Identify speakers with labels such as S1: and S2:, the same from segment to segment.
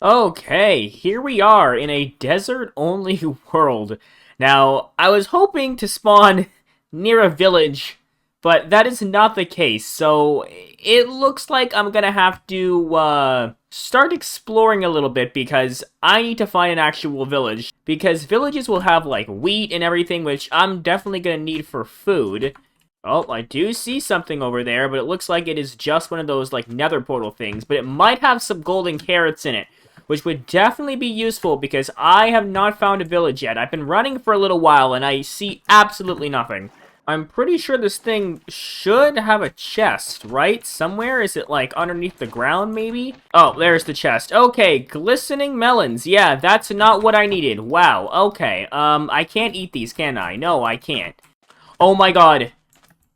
S1: Okay, here we are in a desert-only world. Now, I was hoping to spawn near a village, but that is not the case, so it looks like I'm gonna have to, start exploring a little bit because I need to find an actual village. Because villages will have, like, wheat and everything, which I'm definitely gonna need for food. Oh, I do see something over there, but it looks like it is just one of those, like, nether portal things, but it might have some golden carrots in it, which would definitely be useful because I have not found a village yet. I've been running for a little while and I see absolutely nothing. I'm pretty sure this thing should have a chest, right? Somewhere? Is it, like, underneath the ground, maybe? Oh, there's the chest. Okay, glistening melons. Yeah, that's not what I needed. Wow, okay. I can't eat these, can I? No, I can't. Oh my god.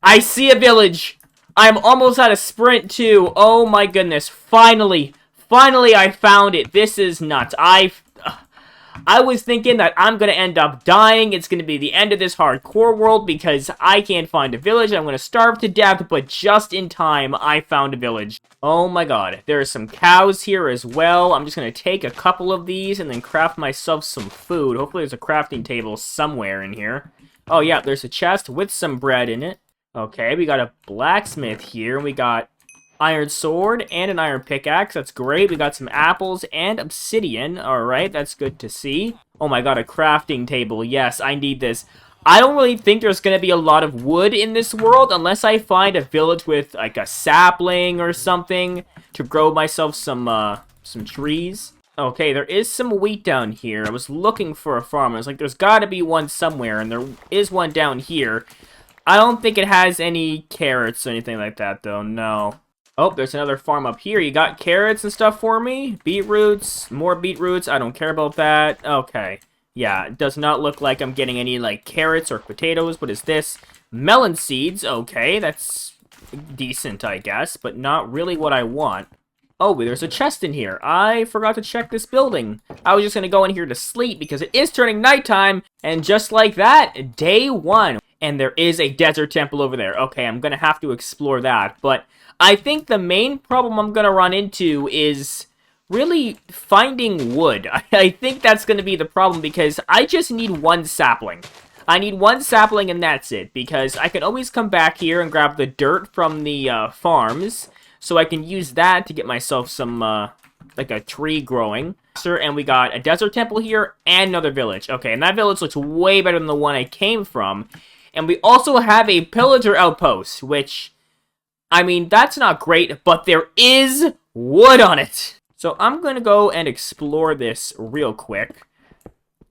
S1: I see a village! I'm almost at a sprint, too. Oh my goodness. Finally. Finally, I found it. This is nuts. I was thinking that I'm going to end up dying. It's going to be the end of this hardcore world because I can't find a village. I'm going to starve to death, but just in time, I found a village. Oh my god. There are some cows here as well. I'm just going to take a couple of these and then craft myself some food. Hopefully there's a crafting table somewhere in here. Oh yeah, there's a chest with some bread in it. Okay, we got a blacksmith here. We got iron sword and an iron pickaxe. That's great. We got some apples and obsidian. Alright, that's good to see. Oh my god, a crafting table. Yes, I need this. I don't really think there's going to be a lot of wood in this world unless I find a village with, like, a sapling or something to grow myself some trees. Okay, there is some wheat down here. I was looking for a farm. I was like, there's got to be one somewhere, and there is one down here. I don't think it has any carrots or anything like that, though. No. Oh, there's another farm up here. You got carrots and stuff for me? Beetroots, more beetroots. I don't care about that. Okay. Yeah, it does not look like I'm getting any, like, carrots or potatoes. What is this? Melon seeds. Okay, that's decent, I guess, but not really what I want. Oh, there's a chest in here. I forgot to check this building. I was just gonna go in here to sleep because it is turning nighttime, and just like that, day one. And there is a desert temple over there. Okay, I'm gonna have to explore that, but I think the main problem I'm gonna run into is really finding wood. I think that's gonna be the problem because I just need one sapling. I need one sapling and that's it, because I can always come back here and grab the dirt from the farms, so I can use that to get myself some, like a tree growing. And we got a desert temple here and another village. Okay, and that village looks way better than the one I came from. And we also have a pillager outpost, which, I mean, that's not great, but there is wood on it. So I'm going to go and explore this real quick.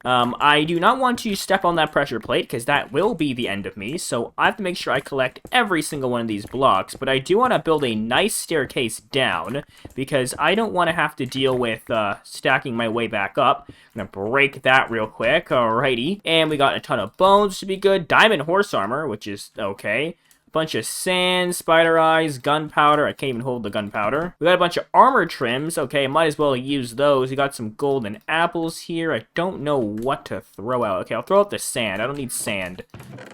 S1: I do not want to step on that pressure plate, because that will be the end of me, so I have to make sure I collect every single one of these blocks, but I do want to build a nice staircase down, because I don't want to have to deal with, stacking my way back up. I'm gonna break that real quick, alrighty. And we got a ton of bones to be good, diamond horse armor, which is okay. Bunch of sand, spider eyes, gunpowder. I can't even hold the gunpowder. We got a bunch of armor trims. Okay, might as well use those. We got some golden apples here. I don't know what to throw out. Okay, I'll throw out the sand. I don't need sand.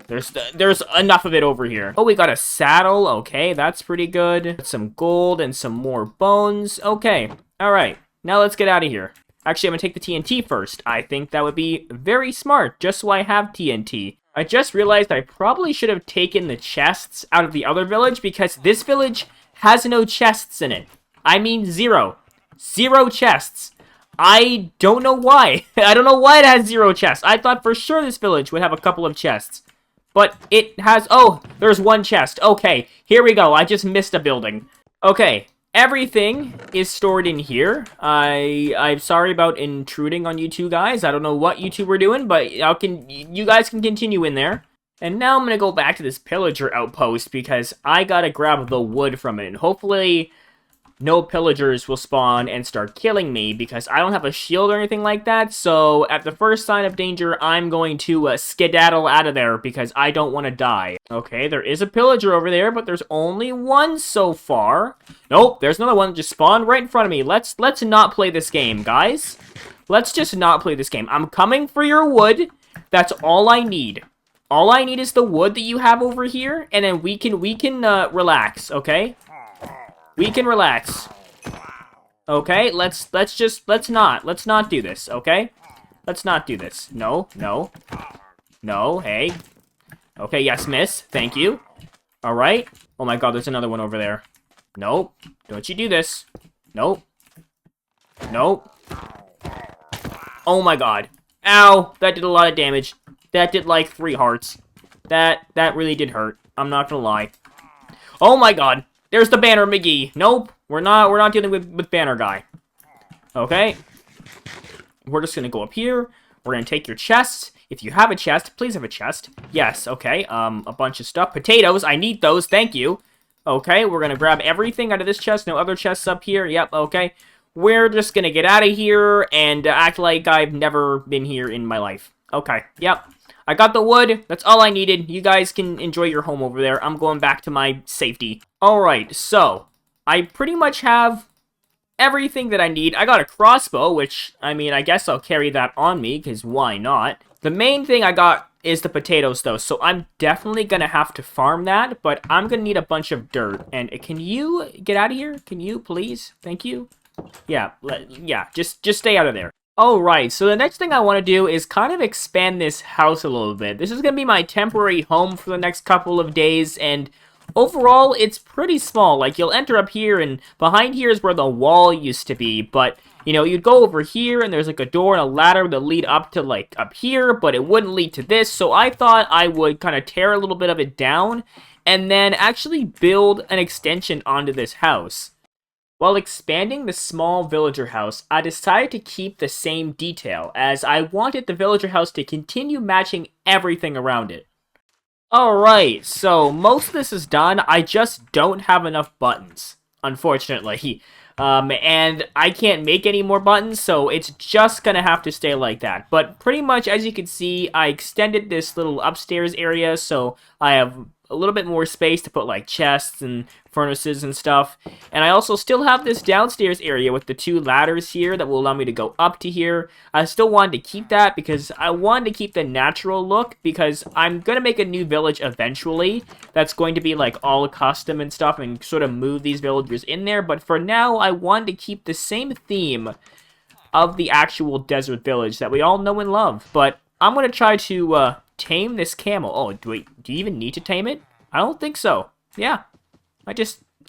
S1: There's enough of it over here. Oh, we got a saddle. Okay, that's pretty good. Some gold and some more bones. Okay, all right. Now let's get out of here. Actually, I'm gonna take the TNT first. I think that would be very smart, just so I have TNT. I just realized I probably should have taken the chests out of the other village because this village has no chests in it. I mean, zero. Zero chests. I don't know why. I don't know why it has zero chests. I thought for sure this village would have a couple of chests. But it has... Oh, there's one chest. Okay, here we go. I just missed a building. Okay, everything is stored in here. I'm sorry about intruding on you two guys. I don't know what you two were doing, but you guys can continue in there. And now I'm gonna go back to this pillager outpost because I gotta grab the wood from it. And hopefully no pillagers will spawn and start killing me because I don't have a shield or anything like that. So at the first sign of danger, I'm going to skedaddle out of there because I don't want to die. Okay, there is a pillager over there, but there's only one so far. Nope, there's another one that just spawned right in front of me. Let's not play this game, guys. Let's just not play this game. I'm coming for your wood. That's all I need. All I need is the wood that you have over here, and then we can relax, okay? We can relax. Okay, let's not do this, okay? Let's not do this. No, no. No, hey. Okay, yes, miss. Thank you. Alright. Oh my god, there's another one over there. Nope. Don't you do this. Nope. Nope. Oh my god. Ow! That did a lot of damage. That did like 3 hearts. That really did hurt. I'm not gonna lie. Oh my god. There's the Banner McGee. Nope. We're not dealing with Banner Guy. Okay. We're just gonna go up here. We're gonna take your chest. If you have a chest, please have a chest. Yes, okay. A bunch of stuff. Potatoes, I need those, thank you. Okay, we're gonna grab everything out of this chest. No other chests up here. Yep, okay. We're just gonna get out of here and act like I've never been here in my life. Okay, yep. I got the wood. That's all I needed. You guys can enjoy your home over there. I'm going back to my safety. Alright, so I pretty much have everything that I need. I got a crossbow, which, I mean, I guess I'll carry that on me, because why not? The main thing I got is the potatoes, though, so I'm definitely gonna have to farm that, but I'm gonna need a bunch of dirt. And can you get out of here? Can you, please? Thank you. Yeah, just stay out of there. Alright, so the next thing I want to do is kind of expand this house a little bit. This is going to be my temporary home for the next couple of days, and overall, it's pretty small. Like, you'll enter up here, and behind here is where the wall used to be, but, you know, you'd go over here, and there's, like, a door and a ladder that lead up to, like, up here, but it wouldn't lead to this, so I thought I would kind of tear a little bit of it down, and then actually build an extension onto this house. While expanding the small villager house, I decided to keep the same detail, as I wanted the villager house to continue matching everything around it. Alright, so most of this is done. I just don't have enough buttons, unfortunately. And I can't make any more buttons, so it's just gonna have to stay like that. But pretty much, as you can see, I extended this little upstairs area, so I have a little bit more space to put, like, chests and furnaces and stuff. And I also still have this downstairs area with the 2 ladders here that will allow me to go up to here. I still wanted to keep that because I wanted to keep the natural look, because I'm going to make a new village eventually that's going to be, like, all custom and stuff and sort of move these villagers in there. But for now, I wanted to keep the same theme of the actual desert village that we all know and love. But I'm going to try to tame this camel. Oh, do you even need to tame it? I don't think so. Yeah.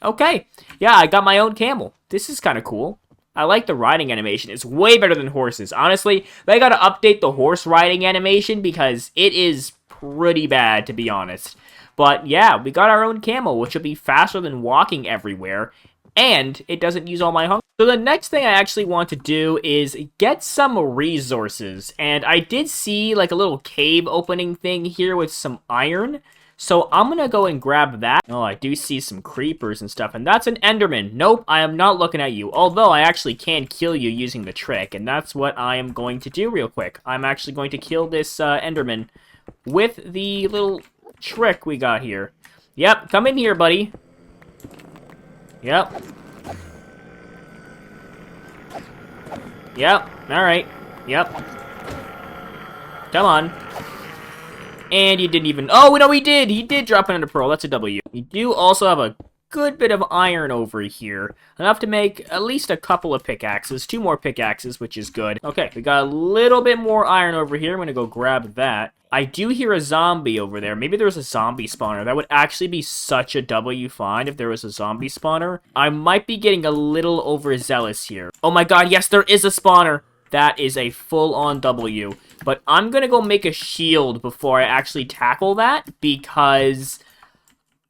S1: Okay. Yeah, I got my own camel. This is kind of cool. I like the riding animation. It's way better than horses. Honestly, they gotta update the horse riding animation because it is pretty bad, to be honest. But yeah, we got our own camel, which will be faster than walking everywhere. And it doesn't use all my hunger. So the next thing I actually want to do is get some resources. And I did see like a little cave opening thing here with some iron. So I'm going to go and grab that. Oh, I do see some creepers and stuff. And that's an Enderman. Nope, I am not looking at you. Although I actually can kill you using the trick. And that's what I am going to do real quick. I'm actually going to kill this Enderman with the little trick we got here. Yep, come in here, buddy. Yep. Yep, alright. Yep. Come on. And you didn't even... Oh, no, he did! He did drop an Ender Pearl. That's a W. You do also have a good bit of iron over here. Enough to make at least a couple of pickaxes. 2 more pickaxes, which is good. Okay, we got a little bit more iron over here. I'm gonna go grab that. I do hear a zombie over there. Maybe there's a zombie spawner. That would actually be such a W find if there was a zombie spawner. I might be getting a little overzealous here. Oh my god, yes, there is a spawner. That is a full-on W. But I'm gonna go make a shield before I actually tackle that, because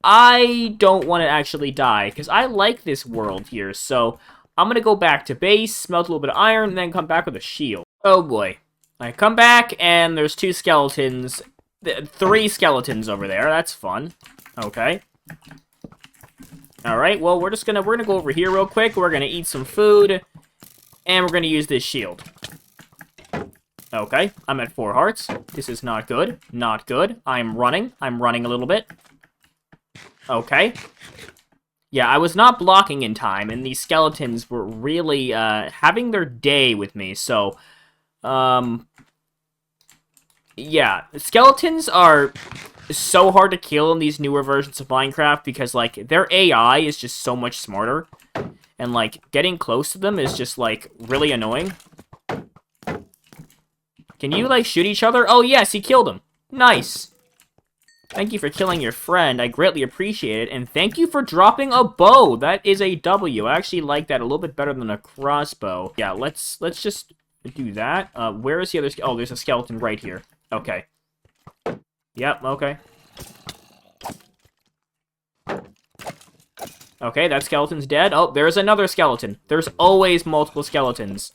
S1: I don't want to actually die, because I like this world here. So I'm gonna go back to base, smelt a little bit of iron, and then come back with a shield. Oh boy. I come back, and there's 2 skeletons. 3 skeletons over there. That's fun. Okay. Alright, well, we're gonna go over here real quick. We're gonna eat some food, and we're gonna use this shield. Okay, I'm at 4 hearts. This is not good. Not good. I'm running a little bit. Okay. Yeah, I was not blocking in time, and these skeletons were really, having their day with me, so... Yeah, skeletons are so hard to kill in these newer versions of Minecraft because, like, their AI is just so much smarter. And, like, getting close to them is just, like, really annoying. Can you, like, shoot each other? Oh, yes, he killed him. Nice. Thank you for killing your friend. I greatly appreciate it. And thank you for dropping a bow. That is a W. I actually like that a little bit better than a crossbow. Yeah, let's just do that. Where is the other... Oh, there's a skeleton right here. Okay. Yep, okay. Okay, that skeleton's dead. Oh, there's another skeleton. There's always multiple skeletons.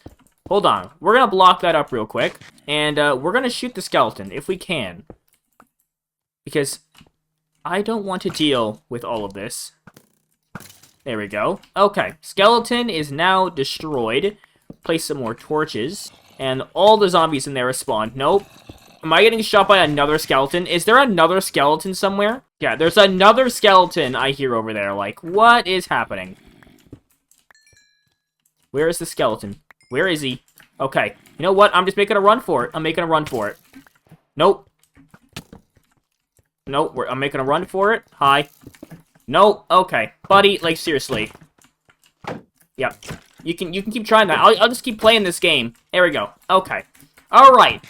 S1: Hold on. We're gonna block that up real quick. And, we're gonna shoot the skeleton, if we can. Because I don't want to deal with all of this. There we go. Okay, skeleton is now destroyed. Place some more torches. And all the zombies in there respawn. Nope. Am I getting shot by another skeleton? Is there another skeleton somewhere? Yeah, there's another skeleton I hear over there. Like, what is happening? Where is the skeleton? Where is he? Okay. You know what? I'm just making a run for it. I'm making a run for it. Nope. Nope. I'm making a run for it. Hi. Nope. Okay. Buddy, like, seriously. Yep. You can keep trying that. I'll just keep playing this game. There we go. Okay. Alright.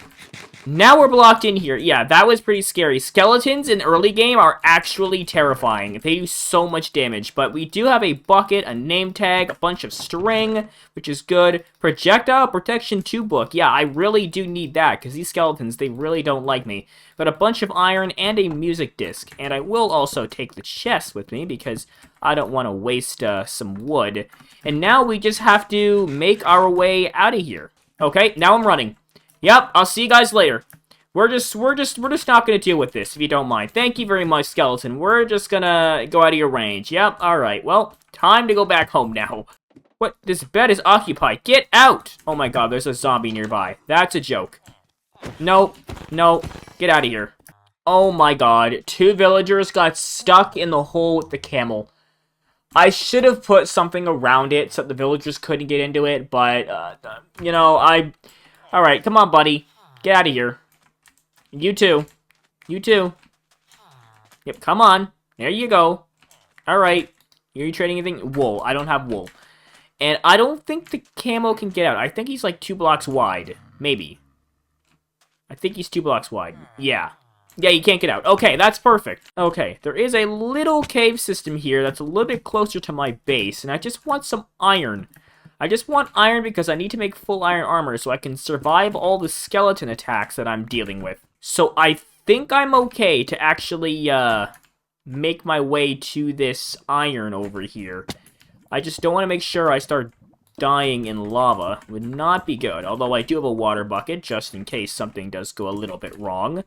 S1: Now we're blocked in here. Yeah, that was pretty scary. Skeletons in early game are actually terrifying. They do so much damage. But we do have a bucket, a name tag, a bunch of string, which is good. Projectile Protection 2 book. Yeah, I really do need that, because these skeletons, they really don't like me. Got a bunch of iron and a music disc. And I will also take the chest with me, because I don't want to waste some wood. And now we just have to make our way out of here. Okay, now I'm running. Yep, I'll see you guys later. We're just not gonna deal with this, if you don't mind. Thank you very much, skeleton. We're just gonna go out of your range. Yep, alright. Well, time to go back home now. What? This bed is occupied. Get out! Oh my god, there's a zombie nearby. That's a joke. Nope. No. Get out of here. Oh my god. 2 villagers got stuck in the hole with the camel. I should have put something around it so the villagers couldn't get into it, but, you know, Alright, come on, buddy. Get out of here. You too. You too. Yep, come on. There you go. Alright. Are you trading anything? Wool. I don't have wool. And I don't think the camo can get out. I think he's like 2 blocks wide. Maybe. I think he's 2 blocks wide. Yeah. Yeah, you can't get out. Okay, that's perfect. Okay, there is a little cave system here that's a little bit closer to my base, and I just want some iron. I just want iron because I need to make full iron armor so I can survive all the skeleton attacks that I'm dealing with. So I think I'm okay to actually, make my way to this iron over here. I just don't want to make sure I start dying in lava. Would not be good, although I do have a water bucket just in case something does go a little bit wrong.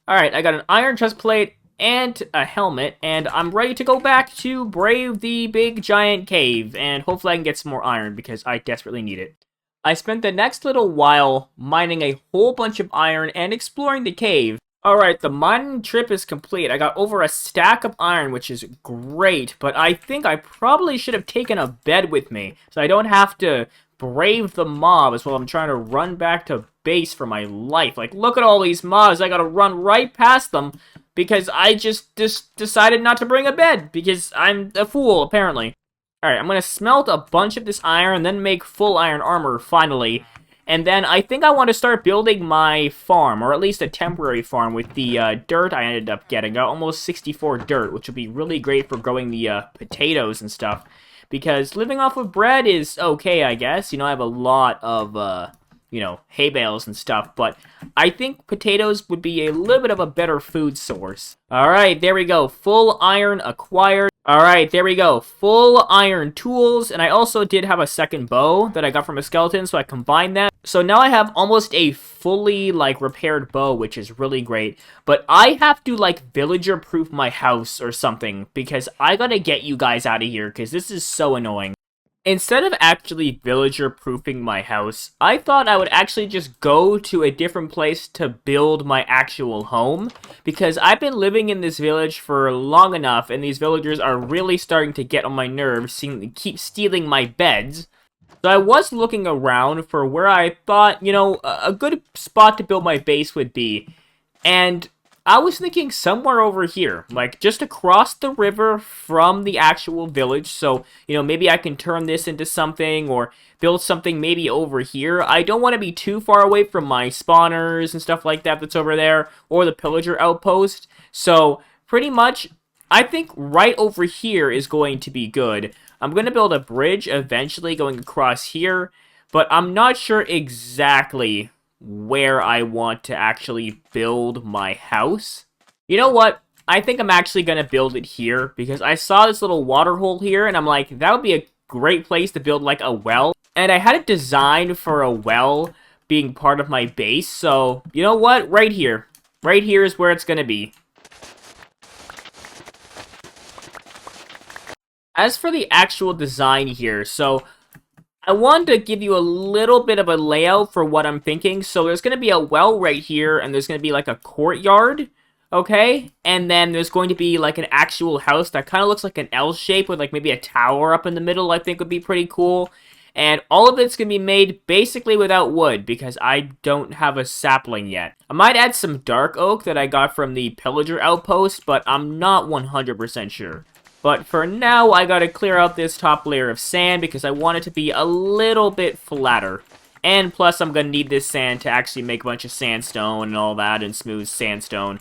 S1: Alright, I got an iron chest plate and a helmet, and I'm ready to go back to brave the big giant cave, and hopefully I can get some more iron, because I desperately need it. I spent the next little while mining a whole bunch of iron and exploring the cave. Alright, the mining trip is complete. I got over a stack of iron, which is great, but I think I probably should have taken a bed with me, so I don't have to brave the mobs while I'm trying to run back to base for my life. Like, look at all these mobs. I gotta run right past them because I just decided not to bring a bed because I'm a fool, apparently. Alright, I'm gonna smelt a bunch of this iron, then make full iron armor, finally. And then I think I want to start building my farm, or at least a temporary farm, with the dirt I ended up getting. I got almost 64 dirt, which would be really great for growing the potatoes and stuff. Because living off of bread is okay, I guess. You know, I have a lot of, you know, hay bales and stuff. But I think potatoes would be a little bit of a better food source. Alright, there we go. Full iron acquired. Alright, there we go. Full iron tools. And I also did have a second bow that I got from a skeleton, so I combined that. So now I have almost a fully, like, repaired bow, which is really great. But I have to, like, villager-proof my house or something, because I gotta get you guys out of here, because this is so annoying. Instead of actually villager-proofing my house, I thought I would actually just go to a different place to build my actual home, because I've been living in this village for long enough, and these villagers are really starting to get on my nerves, seeing they keep stealing my beds. So I was looking around for where I thought, you know, a good spot to build my base would be. And I was thinking somewhere over here, like just across the river from the actual village. So, maybe I can turn this into something or build something maybe over here. I don't want to be too far away from my spawners and stuff like that that's over there or the pillager outpost. So, pretty much, I think right over here is going to be good. I'm going to build a bridge eventually going across here, but I'm not sure exactly where I want to actually build my house. You know what? I think I'm actually going to build it here because I saw this little water hole here and I'm like, that would be a great place to build like a well. And I had it designed for a well being part of my base. So, you know what? Right here. Right here is where it's going to be. As for the actual design here, so I wanted to give you a little bit of a layout for what I'm thinking. So there's going to be a well right here, and there's going to be like a courtyard, okay? And then there's going to be like an actual house that kind of looks like an L shape with like maybe a tower up in the middle, I think would be pretty cool. And all of it's going to be made basically without wood because I don't have a sapling yet. I might add some dark oak that I got from the pillager outpost, but I'm not 100% sure. But for now, I gotta clear out this top layer of sand because I want it to be a little bit flatter. And plus, I'm gonna need this sand to actually make a bunch of sandstone and all that, and smooth sandstone.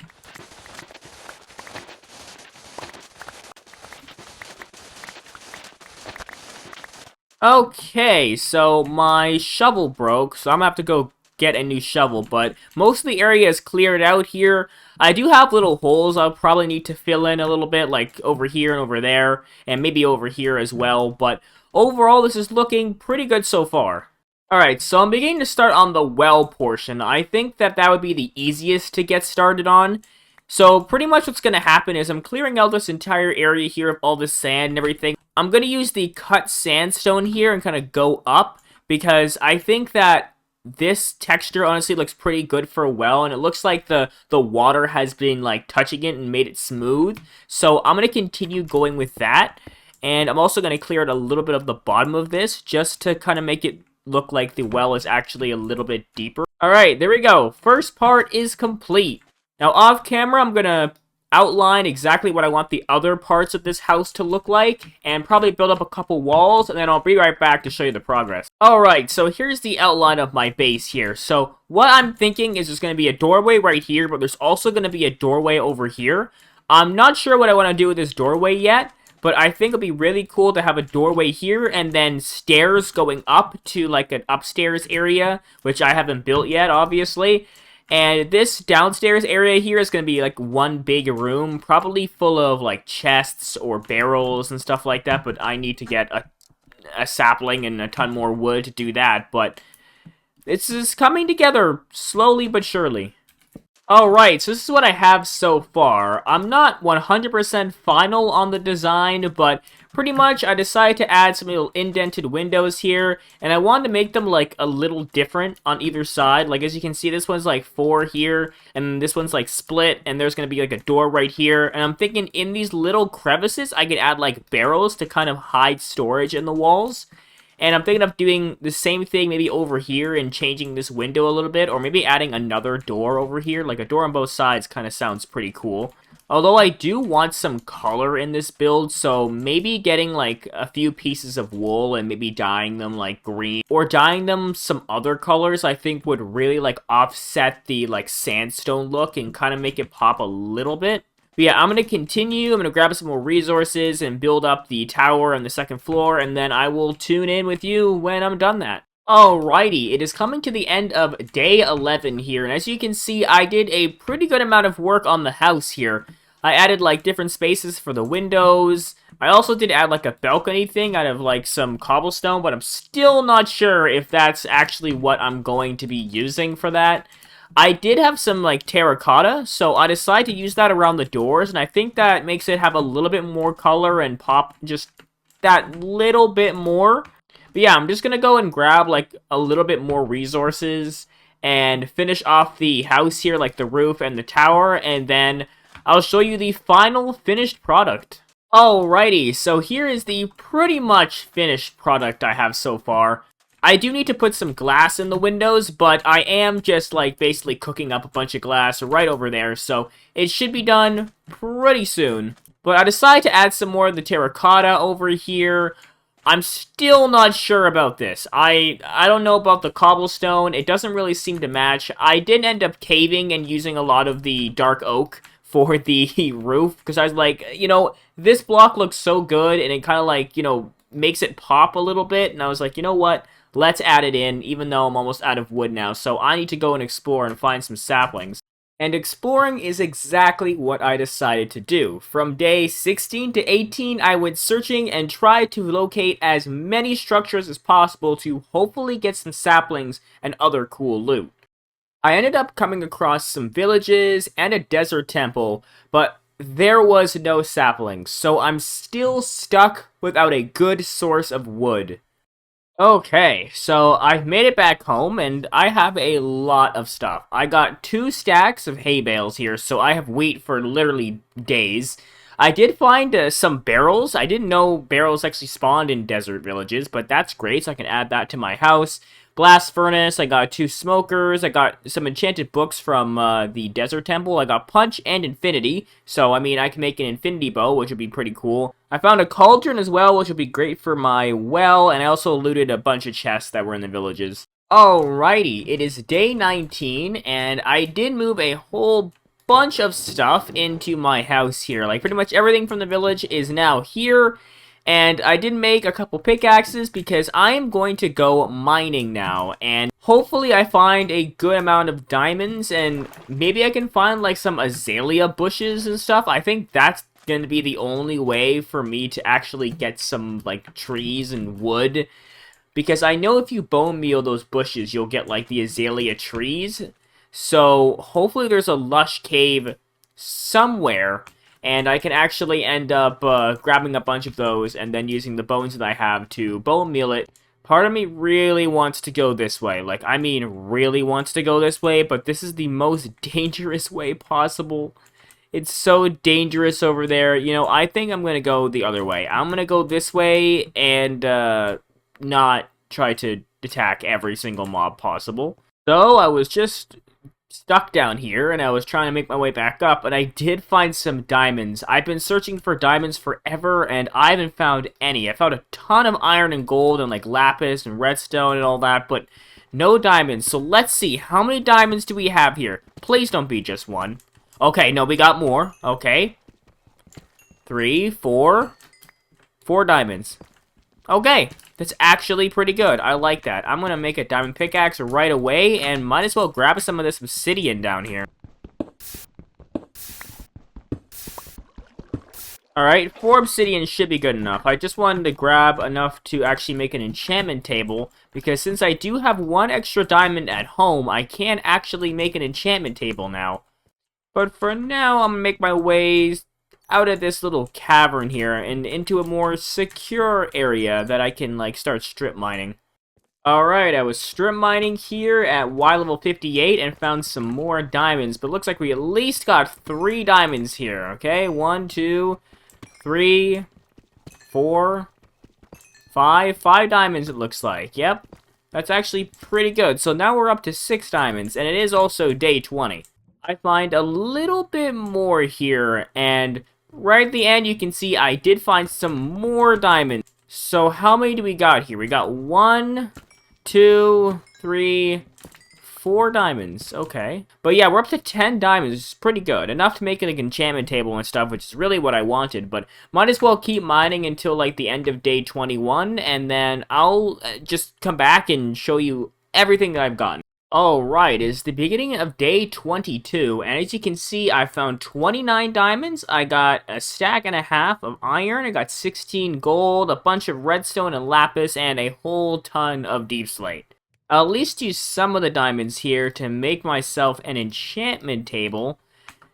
S1: Okay, so my shovel broke, so I'm gonna have to go get a new shovel, but most of the area is cleared out here. I do have little holes I'll probably need to fill in a little bit, like over here and over there, and maybe over here as well, but overall this is looking pretty good so far. Alright, so I'm beginning to start on the well portion. I think that that would be the easiest to get started on. So pretty much what's going to happen is I'm clearing out this entire area here of all the sand and everything. I'm going to use the cut sandstone here and kind of go up because I think that this texture honestly looks pretty good for a well, and it looks like the water has been like touching it and made it smooth. So I'm going to continue going with that, and I'm also going to clear out a little bit of the bottom of this just to kind of make it look like the well is actually a little bit deeper. Alright, there we go. First part is complete. Now, off camera, I'm going to outline exactly what I want the other parts of this house to look like, and probably build up a couple walls, and then I'll be right back to show you the progress. Alright, so here's the outline of my base here. So, what I'm thinking is there's going to be a doorway right here, but there's also going to be a doorway over here. I'm not sure what I want to do with this doorway yet, but I think it'll be really cool to have a doorway here, and then stairs going up to, like, an upstairs area, which I haven't built yet, obviously. And this downstairs area here is going to be like one big room, probably full of like chests or barrels and stuff like that, but I need to get a sapling and a ton more wood to do that, but this is coming together slowly but surely. Alright, so this is what I have so far. I'm not 100% final on the design, but pretty much I decided to add some little indented windows here, and I wanted to make them like a little different on either side. Like as you can see, this one's like 4 here, and this one's like split, and there's going to be like a door right here. And I'm thinking in these little crevices, I could add like barrels to kind of hide storage in the walls. And I'm thinking of doing the same thing maybe over here and changing this window a little bit, or maybe adding another door over here. Like a door on both sides kind of sounds pretty cool. Although I do want some color in this build, so maybe getting like a few pieces of wool and maybe dyeing them like green, or dyeing them some other colors I think would really like offset the like sandstone look and kind of make it pop a little bit. But yeah, I'm going to continue. I'm going to grab some more resources and build up the tower on the second floor, and then I will tune in with you when I'm done that. Alrighty, it is coming to the end of day 11 here, and as you can see, I did a pretty good amount of work on the house here. I added, like, different spaces for the windows. I also did add, like, a balcony thing out of, like, some cobblestone, but I'm still not sure if that's actually what I'm going to be using for that. I did have some, like, terracotta, so I decided to use that around the doors, and I think that makes it have a little bit more color and pop just that little bit more. But yeah, I'm just gonna go and grab, like, a little bit more resources and finish off the house here, like the roof and the tower, and then I'll show you the final finished product. Alrighty, so here is the pretty much finished product I have so far. I do need to put some glass in the windows, but I am just, like, basically cooking up a bunch of glass right over there, so it should be done pretty soon. But I decided to add some more of the terracotta over here. I'm still not sure about this. I don't know about the cobblestone. It doesn't really seem to match. I did end up caving and using a lot of the dark oak for the roof, because I was like, this block looks so good, and it kind of like, makes it pop a little bit, and I was like, you know what? Let's add it in, even though I'm almost out of wood now, so I need to go and explore and find some saplings. And exploring is exactly what I decided to do. From day 16 to 18, I went searching and tried to locate as many structures as possible to hopefully get some saplings and other cool loot. I ended up coming across some villages and a desert temple, but there was no saplings, so I'm still stuck without a good source of wood. Okay, so I've made it back home, and I have a lot of stuff. I got 2 stacks of hay bales here, so I have wheat for literally days. I did find some barrels. I didn't know barrels actually spawned in desert villages, but that's great, so I can add that to my house. Blast furnace, I got 2 smokers, I got some enchanted books from the desert temple, I got punch and infinity, so I mean I can make an infinity bow, which would be pretty cool. I found a cauldron as well, which would be great for my well, and I also looted a bunch of chests that were in the villages. Alrighty, it is day 19, and I did move a whole bunch of stuff into my house here. Like, pretty much everything from the village is now here. And I did make a couple pickaxes because I am going to go mining now. And hopefully I find a good amount of diamonds. And maybe I can find like some azalea bushes and stuff. I think that's going to be the only way for me to actually get some like trees and wood. Because I know if you bone meal those bushes, you'll get like the azalea trees. So hopefully there's a lush cave somewhere, and I can actually end up grabbing a bunch of those and then using the bones that I have to bone meal it. Part of me really wants to go this way. Like, I mean, really wants to go this way, but this is the most dangerous way possible. It's so dangerous over there. I think I'm going to go the other way. I'm going to go this way and not try to attack every single mob possible. So I was just stuck down here, and I was trying to make my way back up, and I did find some diamonds. I've been searching for diamonds forever, and I haven't found any. I found a ton of iron and gold and, like, lapis and redstone and all that, but no diamonds. So let's see, how many diamonds do we have here? Please don't be just one. Okay, no, we got more. Okay. 3, 4. 4 diamonds. Okay, that's actually pretty good. I like that. I'm going to make a diamond pickaxe right away, and might as well grab some of this obsidian down here. Alright, 4 obsidian should be good enough. I just wanted to grab enough to actually make an enchantment table, because since I do have 1 extra diamond at home, I can actually make an enchantment table now. But for now, I'm going to make my ways out of this little cavern here and into a more secure area that I can like start strip mining. Alright, I was strip mining here at Y level 58 and found some more diamonds, but it looks like we at least got 3 diamonds here, okay? 1, 2, 3, 4, 5. 5 diamonds it looks like, yep. That's actually pretty good. So now we're up to 6 diamonds, and it is also day 20. I find a little bit more here, and right at the end, you can see I did find some more diamonds. So how many do we got here? We got 1, 2, 3, 4 diamonds. Okay. But yeah, we're up to 10 diamonds. It's pretty good. Enough to make an enchantment table and stuff, which is really what I wanted. But might as well keep mining until like the end of day 21. And then I'll just come back and show you everything that I've gotten. Alright, it's the beginning of day 22, and as you can see, I found 29 diamonds, I got a stack and a half of iron, I got 16 gold, a bunch of redstone and lapis, and a whole ton of deep slate. I'll at least use some of the diamonds here to make myself an enchantment table.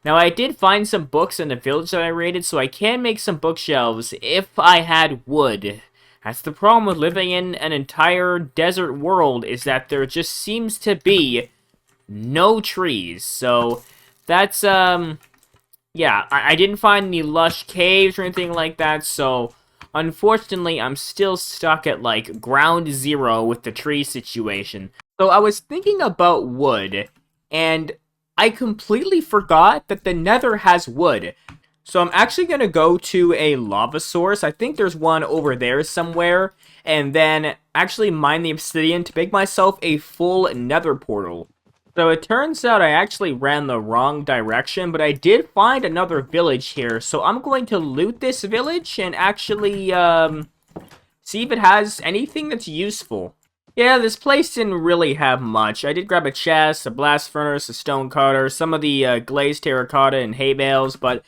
S1: Now, I did find some books in the village that I raided, so I can make some bookshelves if I had wood. That's the problem with living in an entire desert world, is that there just seems to be no trees. So, that's, yeah, I didn't find any lush caves or anything like that, so Unfortunately, I'm still stuck at, like, ground zero with the tree situation. So I was thinking about wood, and I completely forgot that the Nether has wood. So I'm actually going to go to a lava source. I think there's one over there somewhere. And then actually mine the obsidian to make myself a full Nether portal. So it turns out I actually ran the wrong direction, but I did find another village here. So I'm going to loot this village and actually see if it has anything that's useful. Yeah, this place didn't really have much. I did grab a chest, a blast furnace, a stone cutter, some of the glazed terracotta and hay bales, but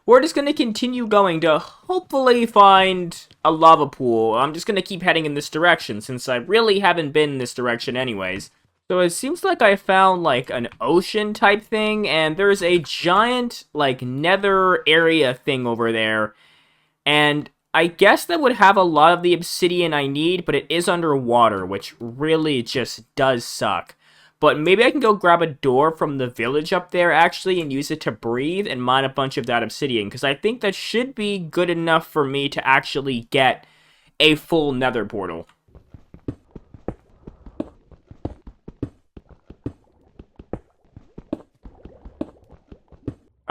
S1: we're just going to continue going to hopefully find a lava pool. I'm just going to keep heading in this direction since I really haven't been in this direction anyways. So it seems like I found like an ocean type thing, and there's a giant like nether area thing over there. And I guess that would have a lot of the obsidian I need, but it is underwater, which really just does suck. But maybe I can go grab a door from the village up there, actually, and use it to breathe and mine a bunch of that obsidian, because I think that should be good enough for me to actually get a full nether portal.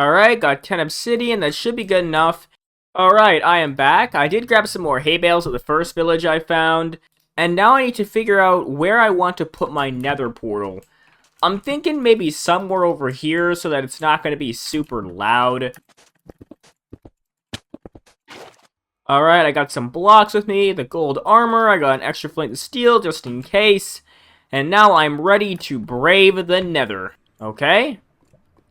S1: Alright, got 10 obsidian, that should be good enough. Alright, I am back. I did grab some more hay bales at the first village I found, and now I need to figure out where I want to put my nether portal. I'm thinking maybe somewhere over here so that it's not going to be super loud. Alright, I got some blocks with me, the gold armor, I got an extra flint and steel just in case. And now I'm ready to brave the nether. Okay?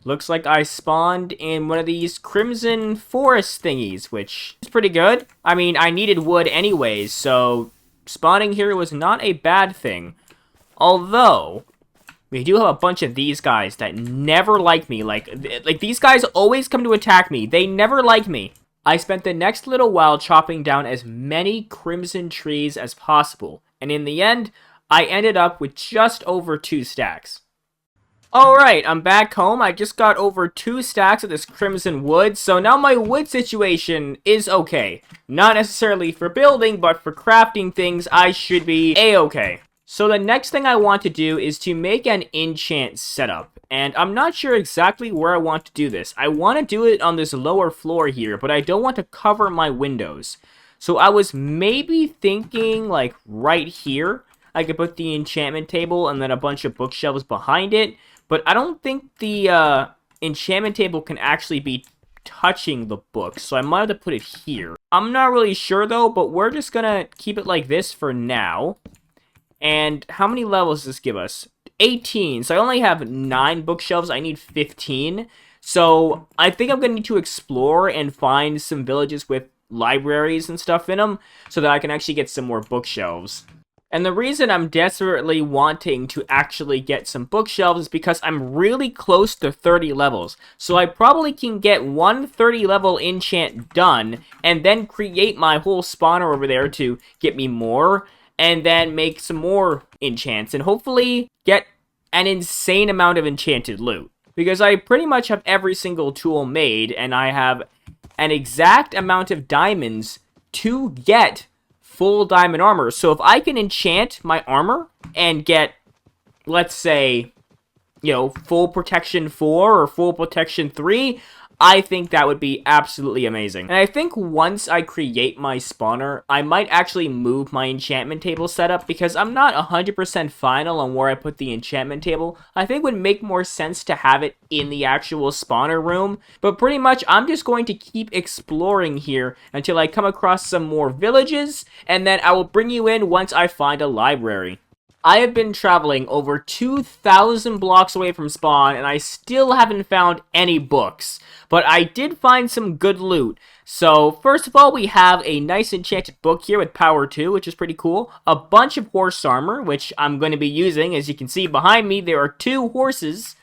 S1: Looks like I spawned in one of these crimson forest thingies, which is pretty good. I mean, I needed wood anyways, so spawning here was not a bad thing. Although, we do have a bunch of these guys that never like me. Like these guys always come to attack me. They never like me. I spent the next little while chopping down as many crimson trees as possible. And in the end, I ended up with just over 2 stacks. Alright, I'm back home. I just got over 2 stacks of this crimson wood, so now my wood situation is okay. Not necessarily for building, but for crafting things, I should be a-okay. So the next thing I want to do is to make an enchant setup, and I'm not sure exactly where I want to do this. I want to do it on this lower floor here, but I don't want to cover my windows. So I was maybe thinking, like, right here, I could put the enchantment table and then a bunch of bookshelves behind it, but I don't think the enchantment table can actually be touching the books, so I might have to put it here. I'm not really sure though, but we're just gonna keep it like this for now. And how many levels does this give us? 18. So I only have 9 bookshelves. I need 15. So I think I'm going to need to explore and find some villages with libraries and stuff in them so that I can actually get some more bookshelves. And the reason I'm desperately wanting to actually get some bookshelves is because I'm really close to 30 levels. So I probably can get one 30 level enchant done and then create my whole spawner over there to get me more, and then make some more enchants and hopefully get an insane amount of enchanted loot. Because I pretty much have every single tool made, and I have an exact amount of diamonds to get full diamond armor. So if I can enchant my armor and get, let's say, you know, full protection 4 or full protection 3, I think that would be absolutely amazing. And I think once I create my spawner, I might actually move my enchantment table setup because I'm not 100% final on where I put the enchantment table. I think it would make more sense to have it in the actual spawner room. But pretty much, I'm just going to keep exploring here until I come across some more villages, and then I will bring you in once I find a library. I have been traveling over 2,000 blocks away from spawn, and I still haven't found any books. But I did find some good loot. So, first of all, we have a nice enchanted book here with power 2, which is pretty cool. A bunch of horse armor, which I'm going to be using. As you can see behind me, there are 2 horses.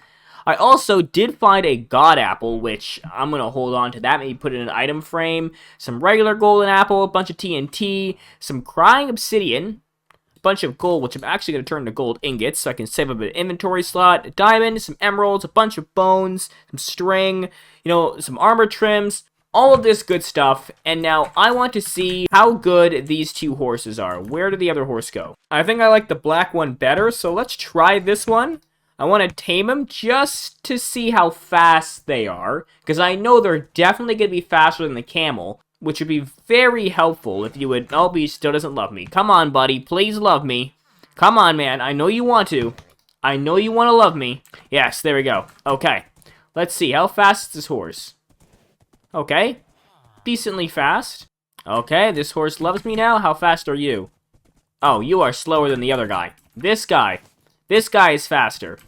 S1: I also did find a god apple, which I'm going to hold on to that, maybe put it in an item frame. Some regular golden apple, a bunch of TNT, some crying obsidian, bunch of gold, which I'm actually going to turn into gold ingots so I can save up an inventory slot, a diamond, some emeralds, a bunch of bones, some string, you know, some armor trims, all of this good stuff, and now I want to see how good these two horses are. Where did the other horse go? I think I like the black one better, so let's try this one. I want to tame them just to see how fast they are, because I know they're definitely going to be faster than the camel, which would be very helpful if you would... Oh, he still doesn't love me. Come on, buddy. Please love me. Come on, man. I know you want to. I know you want to love me. Yes, there we go. Okay. Let's see. How fast is this horse? Okay. Decently fast. Okay, this horse loves me now. How fast are you? Oh, you are slower than the other guy. This guy. This guy is faster.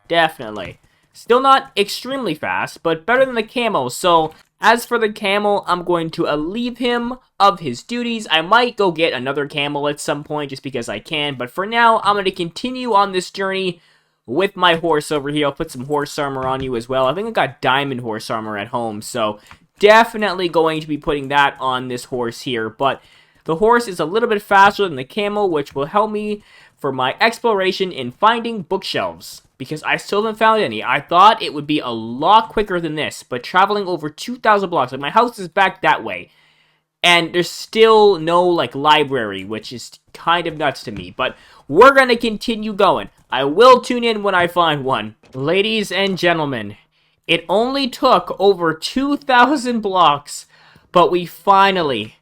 S1: Definitely. Still not extremely fast, but better than the camel. So, as for the camel, I'm going to relieve him of his duties. I might go get another camel at some point just because I can. But for now, I'm going to continue on this journey with my horse over here. I'll put some horse armor on you as well. I think I got diamond horse armor at home, so definitely going to be putting that on this horse here. But the horse is a little bit faster than the camel, which will help me for my exploration in finding bookshelves, because I still haven't found any. I thought it would be a lot quicker than this, but traveling over 2,000 blocks, like my house is back that way, and there's still no, like, library, which is kind of nuts to me, but we're gonna continue going. I will tune in when I find one. Ladies and gentlemen, it only took over 2,000 blocks, but we finally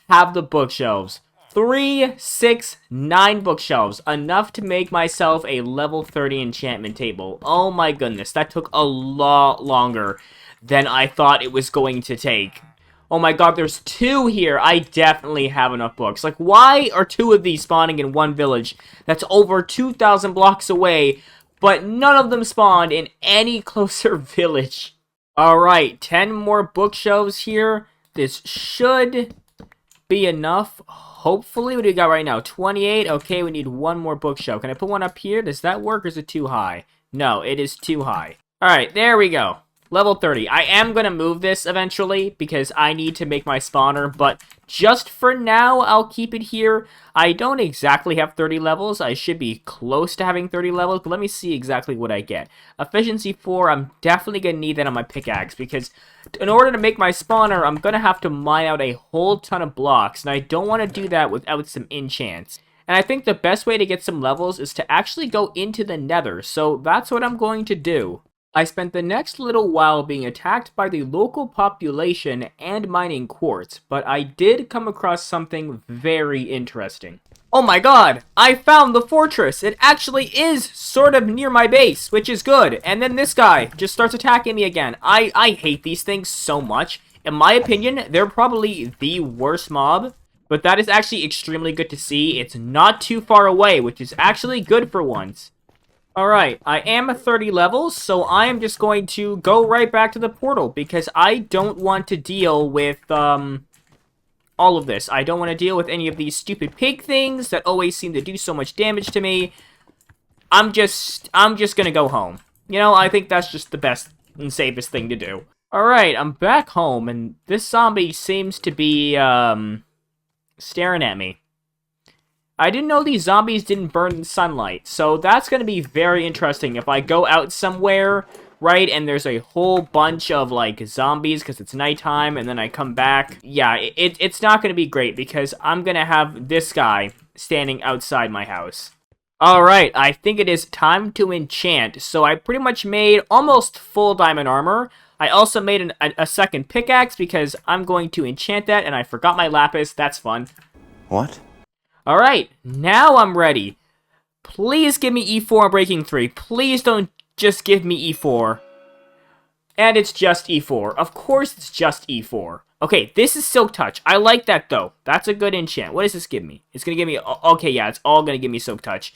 S1: have the bookshelves. 3, 6, 9 bookshelves. Enough to make myself a level 30 enchantment table. Oh my goodness, that took a lot longer than I thought it was going to take. Oh my god, there's 2 here. I definitely have enough books. Like, why are 2 of these spawning in one village that's over 2,000 blocks away, but none of them spawned in any closer village? Alright, 10 more bookshelves here. This should be enough. Hopefully. What do we got right now? 28. Okay, we need 1 more bookshelf. Can I put one up here? Does that work, or is it too high? No, it is too high. Alright, there we go. Level 30. I am going to move this eventually because I need to make my spawner, but just for now, I'll keep it here. I don't exactly have 30 levels. I should be close to having 30 levels, but let me see exactly what I get. Efficiency 4, I'm definitely going to need that on my pickaxe because in order to make my spawner, I'm going to have to mine out a whole ton of blocks, and I don't want to do that without some enchants. And I think the best way to get some levels is to actually go into the Nether, so that's what I'm going to do. I spent the next little while being attacked by the local population and mining quartz, but I did come across something very interesting. Oh my god! I found the fortress! It actually is sort of near my base, which is good. And then this guy just starts attacking me again. I hate these things so much. In my opinion, they're probably the worst mob, but that is actually extremely good to see. It's not too far away, which is actually good for once. Alright, I am at 30 levels, so I am just going to go right back to the portal, because I don't want to deal with, all of this. I don't want to deal with any of these stupid pig things that always seem to do so much damage to me. I'm just gonna go home. You know, I think that's just the best and safest thing to do. Alright, I'm back home, and this zombie seems to be, staring at me. I didn't know these zombies didn't burn in sunlight, so that's going to be very interesting if I go out somewhere, right, and there's a whole bunch of, like, zombies because it's nighttime, and then I come back. Yeah, it's not going to be great because I'm going to have this guy standing outside my house. Alright, I think it is time to enchant, so I pretty much made almost full diamond armor. I also made a second pickaxe because I'm going to enchant that, and I forgot my lapis. That's fun.
S2: What?
S1: Alright, now I'm ready. Please give me E4 on breaking 3. Please don't just give me E4. And it's just E4. Of course it's just E4. Okay, this is Silk Touch. I like that, though. That's a good enchant. What does this give me? It's going to give me... Okay, yeah, it's all going to give me Silk Touch.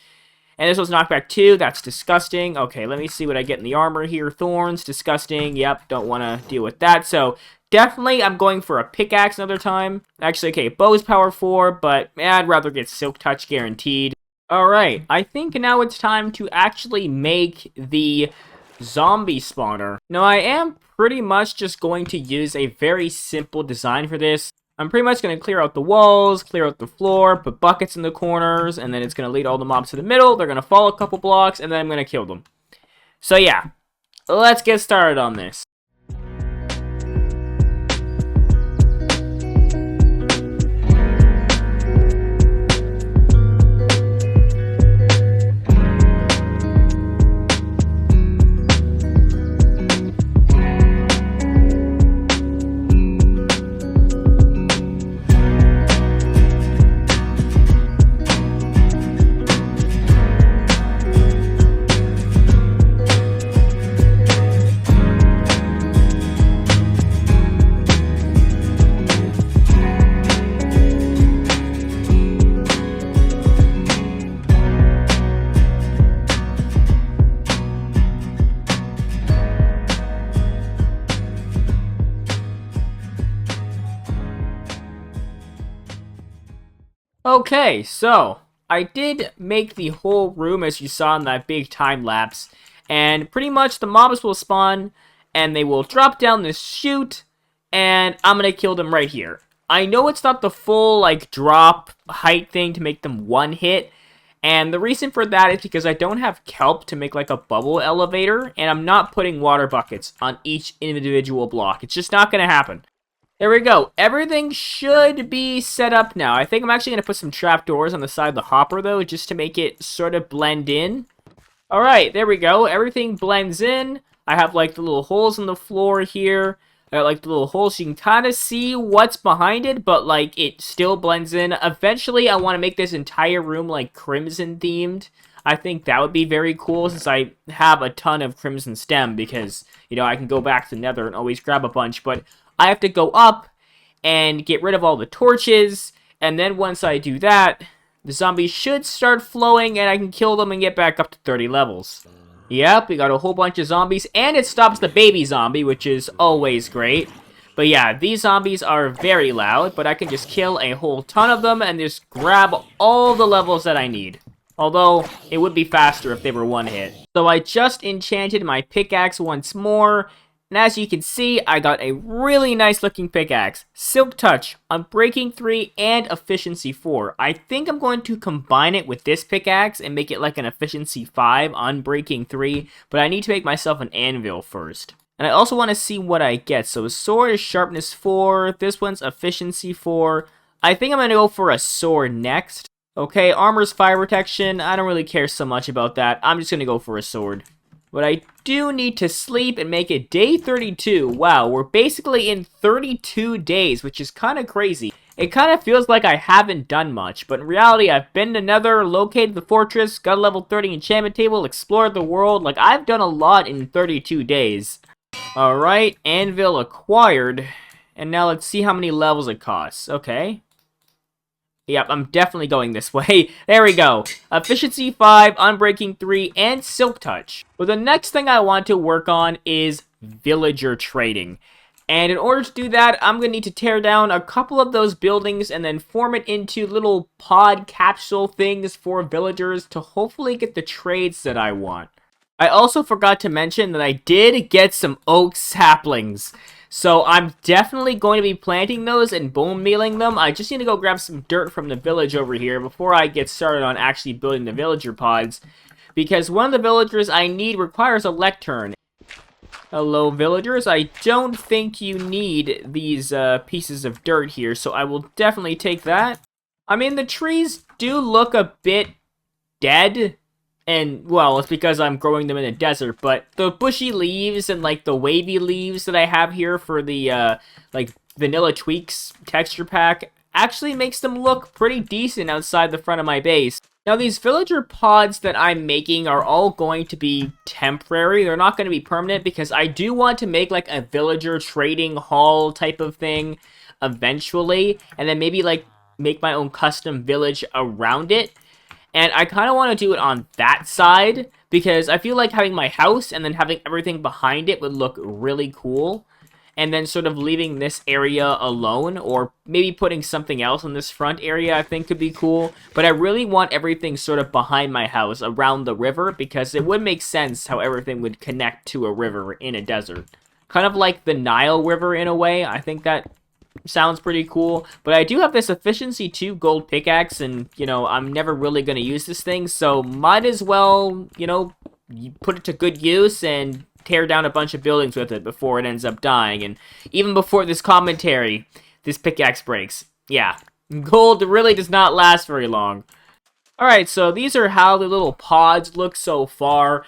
S1: And this was knockback 2. That's disgusting. Okay, let me see what I get in the armor here. Thorns, disgusting. Yep, don't want to deal with that. So, definitely, I'm going for a pickaxe another time. Actually, okay, bow's power 4, but I'd rather get Silk Touch guaranteed. Alright, I think now it's time to actually make the zombie spawner. Now, I am pretty much just going to use a very simple design for this. I'm pretty much going to clear out the walls, clear out the floor, put buckets in the corners, and then it's going to lead all the mobs to the middle. They're going to fall a couple blocks, and then I'm going to kill them. So yeah, let's get started on this. Okay, so I did make the whole room as you saw in that big time lapse, and pretty much the mobs will spawn and they will drop down this chute, and I'm gonna kill them right here. I know it's not the full like drop height thing to make them one hit, and the reason for that is because I don't have kelp to make like a bubble elevator, and I'm not putting water buckets on each individual block. It's just not gonna happen. There we go. Everything should be set up now. I think I'm actually going to put some trapdoors on the side of the hopper, though, just to make it sort of blend in. Alright, there we go. Everything blends in. I have, like, the little holes in the floor here. I got, like, the little holes so you can kind of see what's behind it, but, like, it still blends in. Eventually, I want to make this entire room, like, crimson-themed. I think that would be very cool since I have a ton of crimson stem because, you know, I can go back to Nether and always grab a bunch, but I have to go up and get rid of all the torches, and then once I do that, the zombies should start flowing, and I can kill them and get back up to 30 levels. Yep, we got a whole bunch of zombies, and it stops the baby zombie, which is always great. But yeah, these zombies are very loud, but I can just kill a whole ton of them and just grab all the levels that I need. Although, it would be faster if they were one hit. So I just enchanted my pickaxe once more, and as you can see, I got a really nice looking pickaxe. Silk Touch, Unbreaking 3, and Efficiency 4. I think I'm going to combine it with this pickaxe and make it like an Efficiency 5, Unbreaking 3, but I need to make myself an anvil first. And I also want to see what I get. So a sword is Sharpness 4, this one's Efficiency 4. I think I'm going to go for a sword next. Okay, armor's fire protection, I don't really care so much about that. I'm just going to go for a sword. But I do need to sleep and make it day 32. Wow, we're basically in 32 days, which is kind of crazy. It kind of feels like I haven't done much, but in reality, I've been to Nether, located the fortress, got a level 30 enchantment table, explored the world. Like, I've done a lot in 32 days. Alright, anvil acquired. And now let's see how many levels it costs. Okay. Yep, I'm definitely going this way. There we go. Efficiency 5, Unbreaking 3, and Silk Touch. But the next thing I want to work on is villager trading. And in order to do that, I'm going to need to tear down a couple of those buildings and then form it into little pod capsule things for villagers to hopefully get the trades that I want. I also forgot to mention that I did get some oak saplings. So I'm definitely going to be planting those and bone mealing them. I just need to go grab some dirt from the village over here before I get started on actually building the villager pods. Because one of the villagers I need requires a lectern. Hello, villagers. I don't think you need these pieces of dirt here, so I will definitely take that. I mean, the trees do look a bit dead. And, well, it's because I'm growing them in a desert, but the bushy leaves and, like, the wavy leaves that I have here for the, like, Vanilla Tweaks texture pack actually makes them look pretty decent outside the front of my base. Now, these villager pods that I'm making are all going to be temporary. They're not going to be permanent because I do want to make, like, a villager trading hall type of thing eventually, and then maybe, like, make my own custom village around it. And I kind of want to do it on that side, because I feel like having my house and then having everything behind it would look really cool. And then sort of leaving this area alone, or maybe putting something else in this front area I think could be cool. But I really want everything sort of behind my house, around the river, because it would make sense how everything would connect to a river in a desert. Kind of like the Nile River in a way. I think that sounds pretty cool, but I do have this Efficiency 2 gold pickaxe, and, you know, I'm never really going to use this thing, so might as well, you know, put it to good use and tear down a bunch of buildings with it before it ends up dying, and even before this commentary, this pickaxe breaks. Yeah, gold really does not last very long. Alright, so these are how the little pods look so far.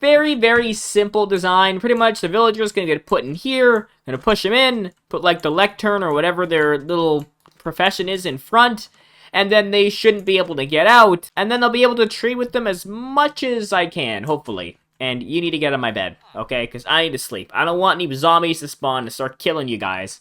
S1: Very, very simple design. Pretty much the villager's gonna get put in here, gonna push them in, put like the lectern or whatever their little profession is in front, and then they shouldn't be able to get out, and then they'll be able to trade with them as much as I can, hopefully. And you need to get on my bed, okay? Because I need to sleep. I don't want any zombies to spawn to start killing you guys.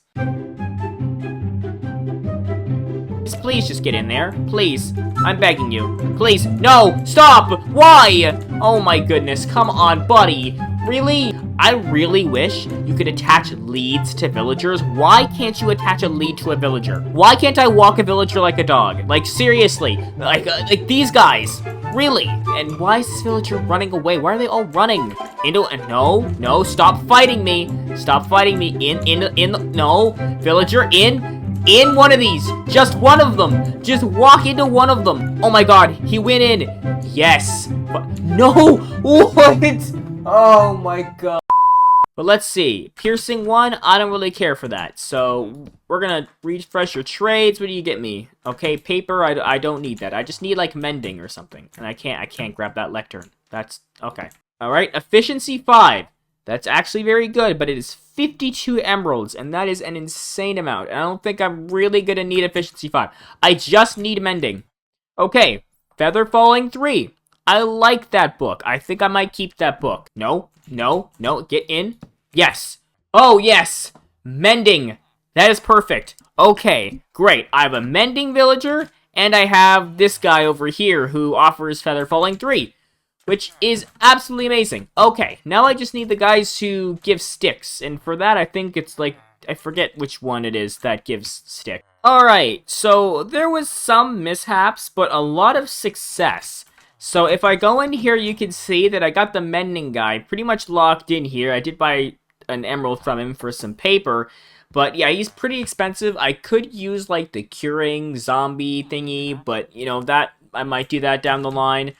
S1: Please just get in there. Please. I'm begging you. Please. No! Stop! Why? Oh my goodness, come on, buddy. Really? I really wish you could attach leads to villagers. Why can't you attach a lead to a villager? Why can't I walk a villager like a dog? Like, seriously. Like these guys. Really? And why is this villager running away? Why are they all running? No, stop fighting me. Stop fighting me. No. Villager, in one of these. Just one of them. Just walk into one of them. Oh my god, he went in. Yes. But no. What? Oh my god. But let's see. Piercing 1, I don't really care for that. So, we're gonna refresh your trades. What do you get me? Okay, paper, I don't need that. I just need, like, mending or something. And I can't grab that lectern. That's, okay. Alright, efficiency 5. That's actually very good, but it is 52 emeralds, and that is an insane amount. And I don't think I'm really gonna need efficiency 5. I just need mending. Okay, feather falling 3. I like that book. I think I might keep that book. No, get in. Yes. Oh, yes. Mending. That is perfect. Okay, great. I have a mending villager, and I have this guy over here who offers feather falling 3. Which is absolutely amazing. Okay, now I just need the guys who give sticks. And for that, I think it's like, I forget which one it is that gives stick. Alright, so there was some mishaps, but a lot of success. So if I go in here, you can see that I got the mending guy pretty much locked in here. I did buy an emerald from him for some paper. But yeah, he's pretty expensive. I could use like the curing zombie thingy, but you know, that I might do that down the line.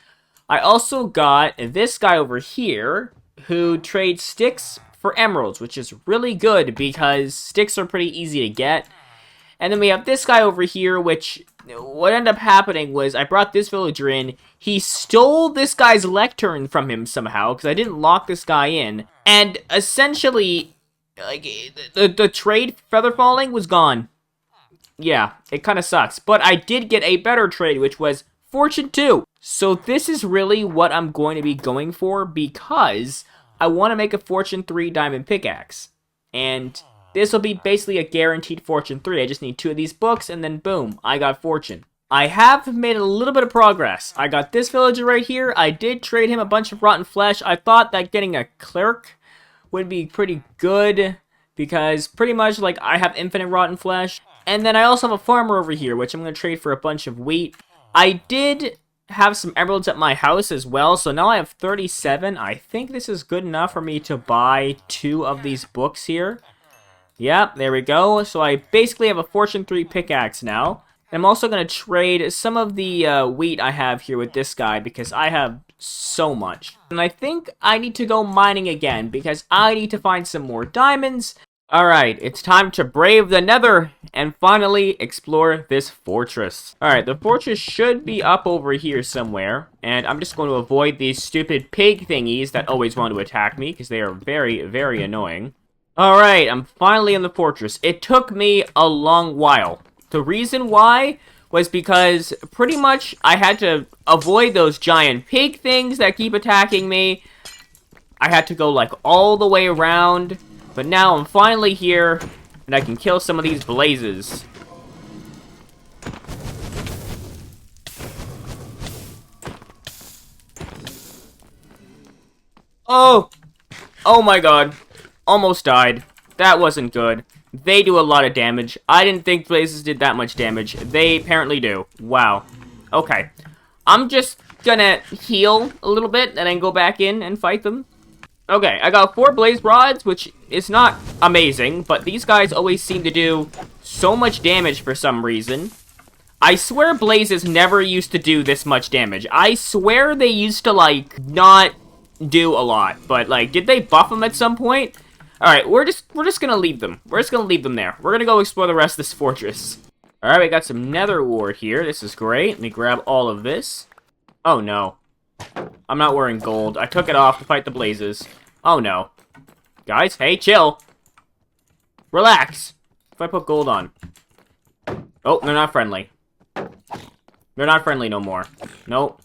S1: I also got this guy over here who trades sticks for emeralds, which is really good because sticks are pretty easy to get. And then we have this guy over here, which what ended up happening was I brought this villager in. He stole this guy's lectern from him somehow because I didn't lock this guy in. And essentially, like the trade feather falling was gone. Yeah, it kind of sucks. But I did get a better trade, which was Fortune 2. So this is really what I'm going to be going for because I want to make a Fortune 3 diamond pickaxe. And this will be basically a guaranteed Fortune 3. I just need 2 of these books and then boom, I got Fortune. I have made a little bit of progress. I got this villager right here. I did trade him a bunch of rotten flesh. I thought that getting a clerk would be pretty good because pretty much like I have infinite rotten flesh. And then I also have a farmer over here, which I'm going to trade for a bunch of wheat. I did have some emeralds at my house as well, so now I have 37. I think this is good enough for me to buy 2 of these books here. Yep, there we go. So I basically have a Fortune 3 pickaxe now. I'm also going to trade some of the wheat I have here with this guy because I have so much. And I think I need to go mining again because I need to find some more diamonds. Alright, it's time to brave the Nether and finally explore this fortress. Alright, the fortress should be up over here somewhere. And I'm just going to avoid these stupid pig thingies that always want to attack me because they are very, very annoying. Alright, I'm finally in the fortress. It took me a long while. The reason why was because pretty much I had to avoid those giant pig things that keep attacking me. I had to go like all the way around. But now I'm finally here, and I can kill some of these blazes. Oh! Oh my god. Almost died. That wasn't good. They do a lot of damage. I didn't think blazes did that much damage. They apparently do. Wow. Okay. I'm just gonna heal a little bit, and then go back in and fight them. Okay, I got 4 blaze rods, which is not amazing, but these guys always seem to do so much damage for some reason. I swear blazes never used to do this much damage. I swear they used to, like, not do a lot, but, like, did they buff them at some point? Alright, we're just gonna leave them. We're just gonna leave them there. We're gonna go explore the rest of this fortress. Alright, we got some nether wart here. This is great. Let me grab all of this. Oh, no. I'm not wearing gold. I took it off to fight the blazes. Oh, no. Guys, hey, chill. Relax. If I put gold on. Oh, they're not friendly. They're not friendly no more. Nope.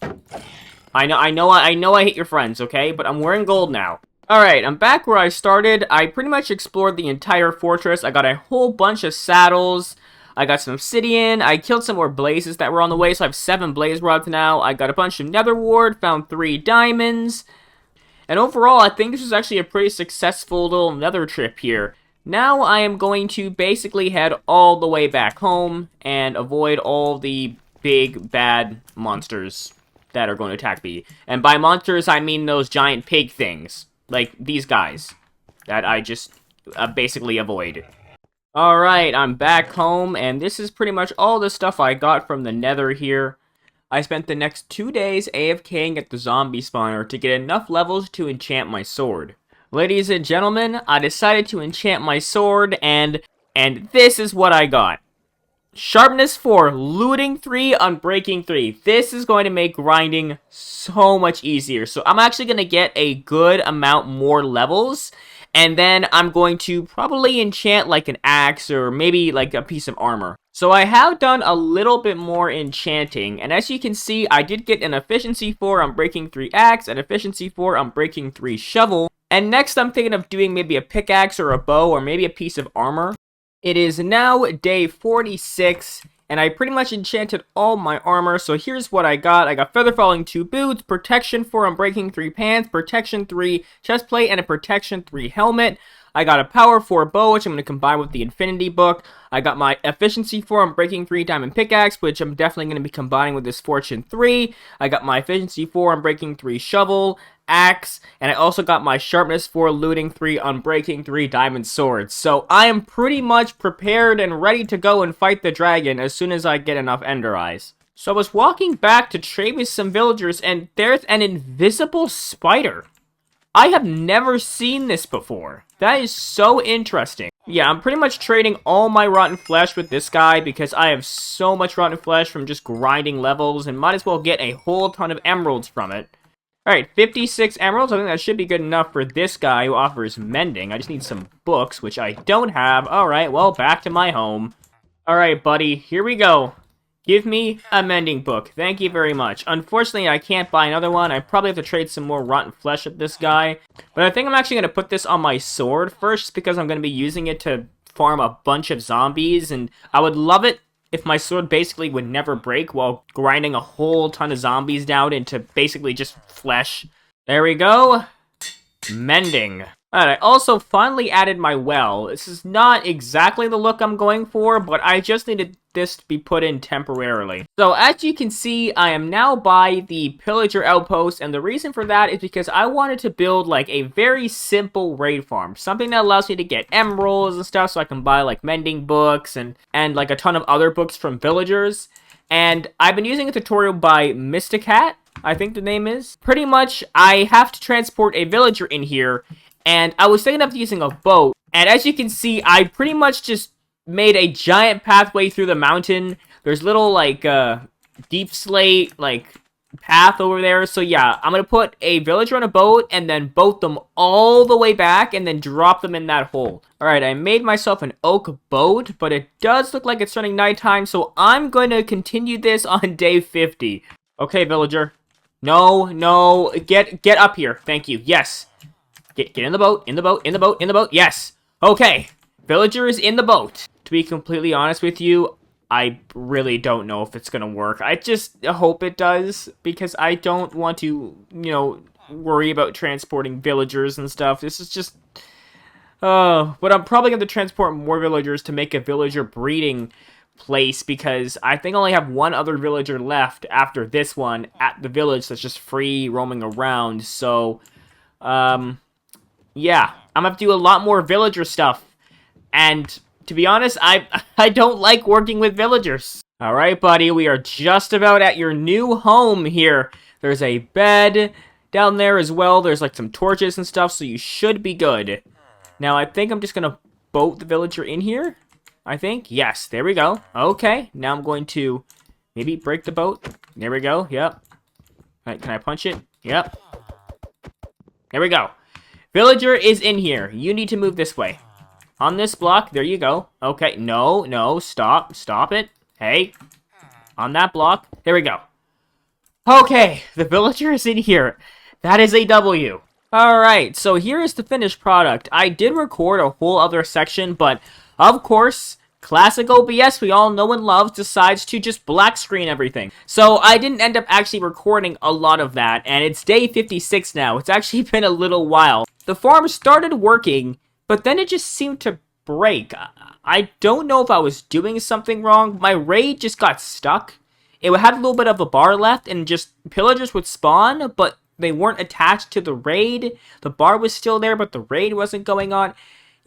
S1: I know I hate your friends, okay? But I'm wearing gold now. Alright, I'm back where I started. I pretty much explored the entire fortress. I got a whole bunch of saddles. I got some obsidian. I killed some more blazes that were on the way, so I have 7 blaze rods now. I got a bunch of nether wart, found 3 diamonds. And overall, I think this was actually a pretty successful little nether trip here. Now I am going to basically head all the way back home and avoid all the big bad monsters that are going to attack me. And by monsters, I mean those giant pig things, like these guys, that I just basically avoid. Alright, I'm back home, and this is pretty much all the stuff I got from the nether here. I spent the next 2 days AFKing at the zombie spawner to get enough levels to enchant my sword. Ladies and gentlemen, I decided to enchant my sword, and this is what I got. Sharpness 4, looting 3, unbreaking 3. This is going to make grinding so much easier. So I'm actually going to get a good amount more levels, and then I'm going to probably enchant like an axe or maybe like a piece of armor. So I have done a little bit more enchanting, and as you can see, I did get an efficiency 4 unbreaking 3 axe, an efficiency 4 unbreaking 3 shovel. And next I'm thinking of doing maybe a pickaxe or a bow or maybe a piece of armor. It is now day 46, and I pretty much enchanted all my armor, so here's what I got. I got feather falling 2 boots, protection 4 unbreaking 3 pants, protection 3 chest plate, and a protection 3 helmet. I got a power 4 bow, which I'm going to combine with the infinity book. I got my efficiency 4 unbreaking 3 diamond pickaxe, which I'm definitely going to be combining with this fortune 3. I got my efficiency 4 unbreaking 3 shovel, axe, and I also got my sharpness 4 looting 3 unbreaking 3 diamond swords. So I am pretty much prepared and ready to go and fight the dragon as soon as I get enough ender eyes. So I was walking back to trade with some villagers, and there's an invisible spider. I have never seen this before. That is so interesting. Yeah, I'm pretty much trading all my rotten flesh with this guy because I have so much rotten flesh from just grinding levels and might as well get a whole ton of emeralds from it. Alright, 56 emeralds. I think that should be good enough for this guy who offers mending. I just need some books, which I don't have. Alright, well, back to my home. Alright, buddy, here we go. Give me a mending book. Thank you very much. Unfortunately, I can't buy another one. I probably have to trade some more rotten flesh with this guy. But I think I'm actually going to put this on my sword first because I'm going to be using it to farm a bunch of zombies. And I would love it if my sword basically would never break while grinding a whole ton of zombies down into basically just flesh. There we go. Mending. Alright, I also finally added my well. This is not exactly the look I'm going for, but I just needed this to be put in temporarily. So as you can see, I am now by the pillager outpost, and the reason for that is because I wanted to build like a very simple raid farm. Something that allows me to get emeralds and stuff so I can buy like mending books and like a ton of other books from villagers. And I've been using a tutorial by Mysticat, I think the name is. Pretty much, I have to transport a villager in here, and I was thinking of using a boat, and as you can see, I pretty much just made a giant pathway through the mountain. There's little, like, deep slate, like, path over there, so yeah, I'm gonna put a villager on a boat, and then boat them all the way back, and then drop them in that hole. Alright, I made myself an oak boat, but it does look like it's turning nighttime, so I'm going to continue this on day 50. Okay, villager. No, get up here, thank you, yes. Get in the boat, in the boat, yes. Okay, villager is in the boat. To be completely honest with you, I really don't know if it's gonna work. I just hope it does, because I don't want to, worry about transporting villagers and stuff. This is just... but I'm probably going to transport more villagers to make a villager breeding place, because I think I only have one other villager left after this one at the village that's just free roaming around, so... yeah, I'm gonna have to do a lot more villager stuff. And to be honest, I don't like working with villagers. Alright, buddy, we are just about at your new home here. There's a bed down there as well. There's like some torches and stuff, so you should be good. Now, I think I'm just gonna boat the villager in here. I think. Yes, there we go. Okay, now I'm going to maybe break the boat. There we go, yep. Right, can I punch it? Yep. There we go. Villager is in here. You need to move this way. On this block, there you go. Okay, no, stop it. Hey, on that block, there we go. Okay, the villager is in here. That is a W. Alright, so here is the finished product. I did record a whole other section, but of course, classic OBS we all know and love decides to just black screen everything. So I didn't end up actually recording a lot of that, and it's day 56 now. It's actually been a little while. The farm started working, but then it just seemed to break. I don't know if I was doing something wrong. My raid just got stuck. It had a little bit of a bar left, and just pillagers would spawn, but they weren't attached to the raid. The bar was still there, but the raid wasn't going on.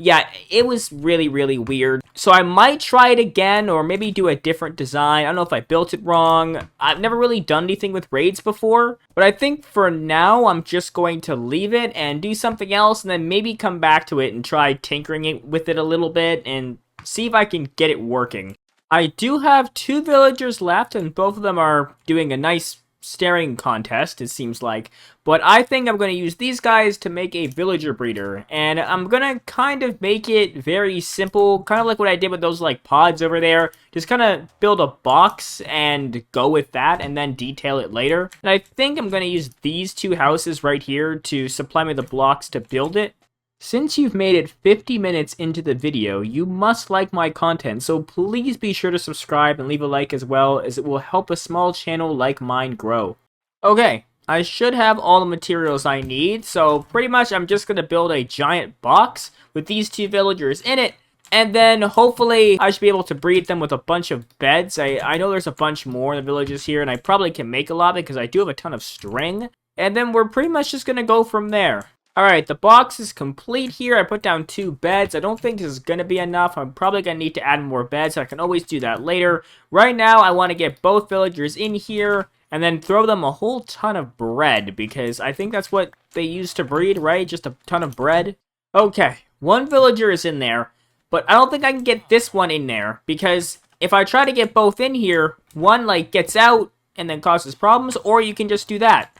S1: Yeah, it was really, really weird. So I might try it again, or maybe do a different design. I don't know if I built it wrong. I've never really done anything with raids before. But I think for now, I'm just going to leave it and do something else, and then maybe come back to it and try tinkering it with it a little bit, and see if I can get it working. I do have 2 villagers left, and both of them are doing a nice staring contest, it seems like. But I think I'm going to use these guys to make a villager breeder. And I'm going to kind of make it very simple, kind of like what I did with those like pods over there. Just kind of build a box and go with that, and then detail it later. And I think I'm going to use these 2 houses right here to supply me the blocks to build it. Since you've made it 50 minutes into the video, you must like my content, so please be sure to subscribe and leave a like as well, as it will help a small channel like mine grow. Okay, I should have all the materials I need, so pretty much I'm just going to build a giant box with these 2 villagers in it, and then hopefully I should be able to breed them with a bunch of beds. I know there's a bunch more in the villages here, and I probably can make a lot because I do have a ton of string, and then we're pretty much just going to go from there. Alright, the box is complete here. I put down 2 beds. I don't think this is going to be enough. I'm probably going to need to add more beds. I can always do that later. Right now, I want to get both villagers in here and then throw them a whole ton of bread, because I think that's what they use to breed, right? Just a ton of bread. Okay, 1 villager is in there, but I don't think I can get this one in there, because if I try to get both in here, one like gets out and then causes problems, or you can just do that.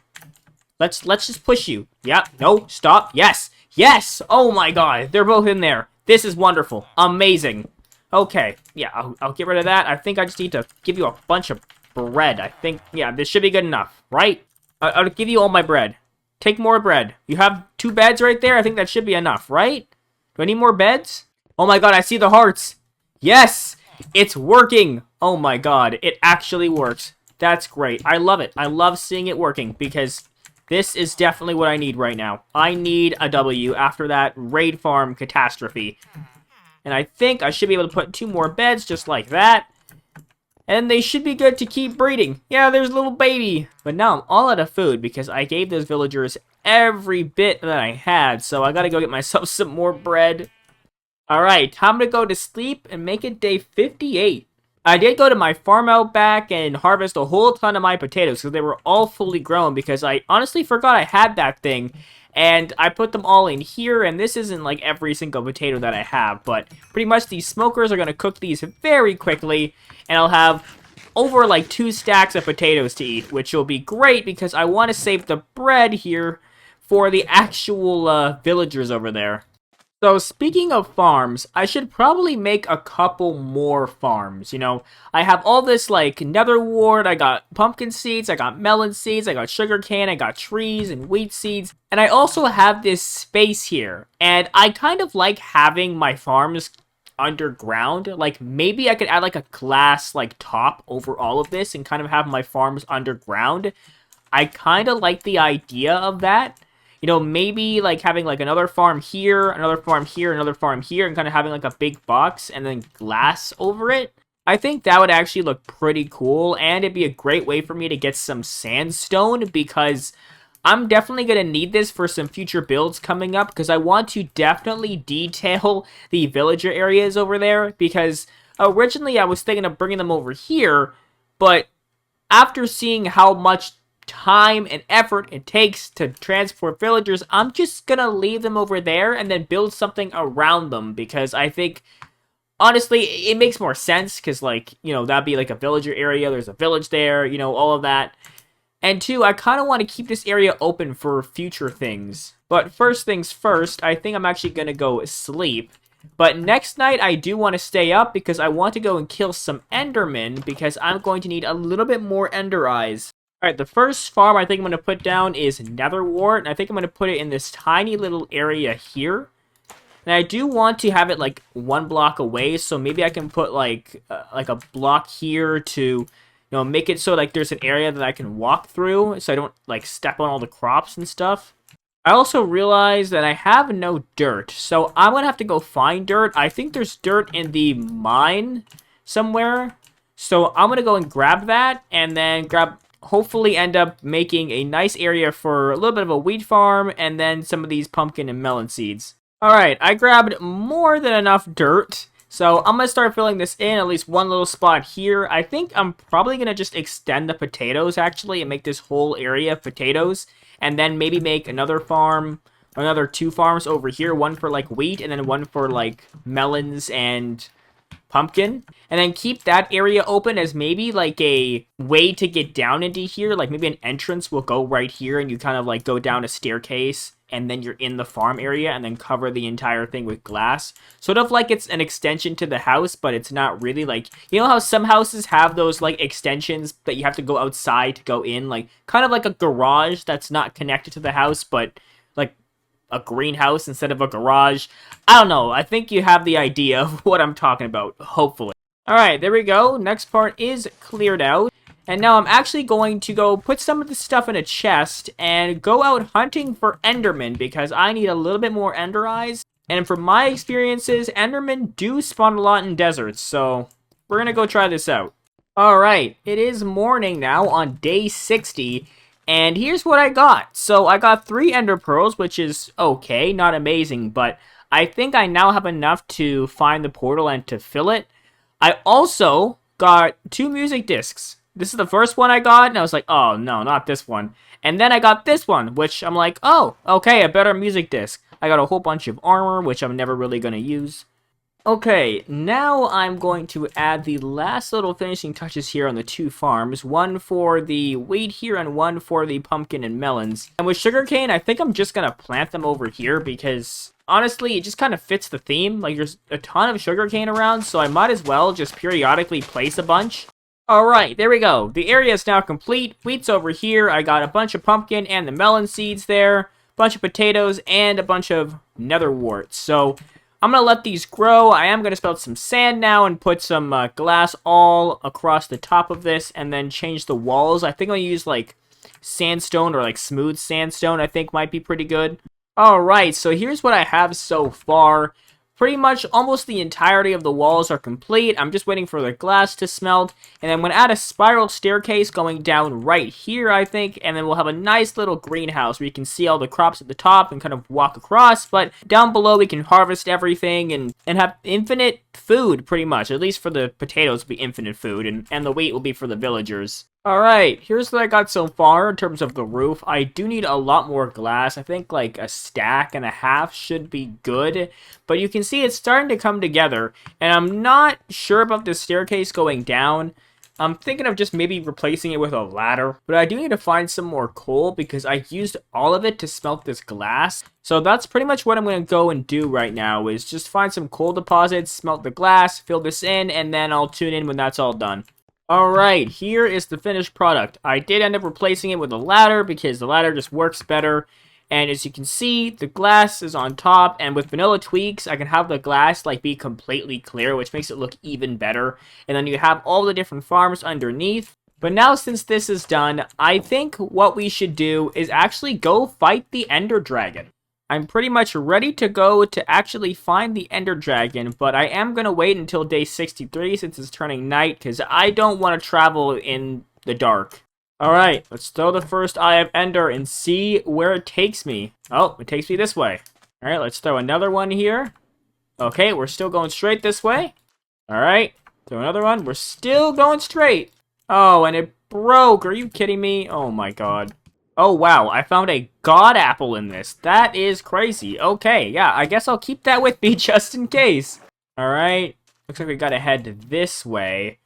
S1: Let's just push you. Yeah, no, stop. Yes, yes. Oh my god, they're both in there. This is wonderful. Amazing. Okay, yeah, I'll get rid of that. I think I just need to give you a bunch of bread. I think, yeah, this should be good enough, right? I'll give you all my bread. Take more bread. You have 2 beds right there. I think that should be enough, right? Do I need more beds? Oh my god, I see the hearts. Yes, it's working. Oh my god, it actually works. That's great. I love it. I love seeing it working, because this is definitely what I need right now. I need a W after that raid farm catastrophe. And I think I should be able to put 2 more beds just like that. And they should be good to keep breeding. Yeah, there's a little baby. But now I'm all out of food because I gave those villagers every bit that I had. So I gotta go get myself some more bread. Alright, time to go to sleep and make it day 58. I did go to my farm out back and harvest a whole ton of my potatoes because they were all fully grown, because I honestly forgot I had that thing, and I put them all in here, and this isn't like every single potato that I have, but pretty much these smokers are going to cook these very quickly, and I'll have over like 2 stacks of potatoes to eat, which will be great because I want to save the bread here for the actual villagers over there. So, speaking of farms, I should probably make a couple more farms, you know? I have all this, like, nether wart, I got pumpkin seeds, I got melon seeds, I got sugarcane, I got trees and wheat seeds, and I also have this space here. And I kind of like having my farms underground. Like, maybe I could add, like, a glass, like, top over all of this and kind of have my farms underground. I kind of like the idea of that. You know, maybe, like, having, like, another farm here, another farm here, another farm here, and kind of having, like, a big box and then glass over it. I think that would actually look pretty cool, and it'd be a great way for me to get some sandstone, because I'm definitely going to need this for some future builds coming up, because I want to definitely detail the villager areas over there, because originally I was thinking of bringing them over here, but after seeing how much time and effort it takes to transport villagers, I'm just gonna leave them over there and then build something around them, because I think, honestly, it makes more sense, because, like, you know, that'd be like a villager area, there's a village there, you know, all of that. And 2, I kind of want to keep this area open for future things. But first things first, I think I'm actually gonna go sleep. But next night, I do want to stay up, because I want to go and kill some endermen, because I'm going to need a little bit more ender eyes. Alright, the first farm I think I'm going to put down is nether wart, and I think I'm going to put it in this tiny little area here. And I do want to have it like 1 block away, so maybe I can put like a block here to, make it so like there's an area that I can walk through, so I don't like step on all the crops and stuff. I also realized that I have no dirt, so I'm gonna have to go find dirt. I think there's dirt in the mine somewhere, so I'm gonna go and grab that, and then hopefully end up making a nice area for a little bit of a wheat farm, and then some of these pumpkin and melon seeds. Alright, I grabbed more than enough dirt, so I'm going to start filling this in, at least one little spot here. I think I'm probably going to just extend the potatoes, actually, and make this whole area of potatoes, and then maybe make another farm, another 2 farms over here, one for, like, wheat, and then one for, like, melons and pumpkin, and then keep that area open as maybe like a way to get down into here. Like maybe an entrance will go right here, and you kind of like go down a staircase, and then you're in the farm area, and then cover the entire thing with glass. Sort of like it's an extension to the house, but it's not really. Like, you know how some houses have those like extensions that you have to go outside to go in, like kind of like a garage that's not connected to the house, but like a greenhouse instead of a garage. I don't know. I think you have the idea of what I'm talking about, hopefully. Alright, there we go. Next part is cleared out. And now I'm actually going to go put some of this stuff in a chest and go out hunting for Endermen, because I need a little bit more Ender Eyes. And from my experiences, Endermen do spawn a lot in deserts, so we're gonna go try this out. Alright, it is morning now on day 60, and here's what I got. So I got 3 ender pearls, which is okay, not amazing, but I think I now have enough to find the portal and to fill it. I also got 2 music discs. This is the first one I got, and I was like, oh no, not this one. And then I got this one, which I'm like, oh, okay, a better music disc. I got a whole bunch of armor, which I'm never really going to use. Okay, now I'm going to add the last little finishing touches here on the 2 farms. One for the wheat here and one for the pumpkin and melons. And with sugarcane, I think I'm just going to plant them over here because, honestly, it just kind of fits the theme. Like, there's a ton of sugarcane around, so I might as well just periodically place a bunch. Alright, there we go. The area is now complete. Wheat's over here. I got a bunch of pumpkin and the melon seeds there. Bunch of potatoes and a bunch of nether warts. So I'm going to let these grow. I am going to spell some sand now and put some glass all across the top of this, and then change the walls. I think I'll use like sandstone or like smooth sandstone, I think might be pretty good. Alright, so here's what I have so far. Pretty much almost the entirety of the walls are complete. I'm just waiting for the glass to smelt. And then we're going to add a spiral staircase going down right here, I think. And then we'll have a nice little greenhouse where you can see all the crops at the top and kind of walk across. But down below we can harvest everything and have infinite food, pretty much. At least for the potatoes will be infinite food. And the wheat will be for the villagers. Alright, here's what I got so far in terms of the roof. I do need a lot more glass. I think like a stack and a half should be good. But you can see it's starting to come together. And I'm not sure about the staircase going down. I'm thinking of just maybe replacing it with a ladder. But I do need to find some more coal because I used all of it to smelt this glass. So that's pretty much what I'm going to go and do right now, is just find some coal deposits, smelt the glass, fill this in, and then I'll tune in when that's all done. Alright, here is the finished product. I did end up replacing it with a ladder because the ladder just works better. And as you can see, the glass is on top, and with vanilla tweaks, I can have the glass like be completely clear, which makes it look even better. And then you have all the different farms underneath. But now since this is done, I think what we should do is actually go fight the Ender Dragon. I'm pretty much ready to go to actually find the Ender Dragon, but I am going to wait until day 63 since it's turning night, because I don't want to travel in the dark. Alright, let's throw the first Eye of Ender and see where it takes me. Oh, it takes me this way. Alright, let's throw another one here. Okay, we're still going straight this way. Alright, throw another one. We're still going straight. Oh, and it broke. Are you kidding me? Oh my god. Oh, wow, I found a god apple in this. That is crazy. Okay, yeah, I guess I'll keep that with me just in case. Alright, looks like we gotta head this way.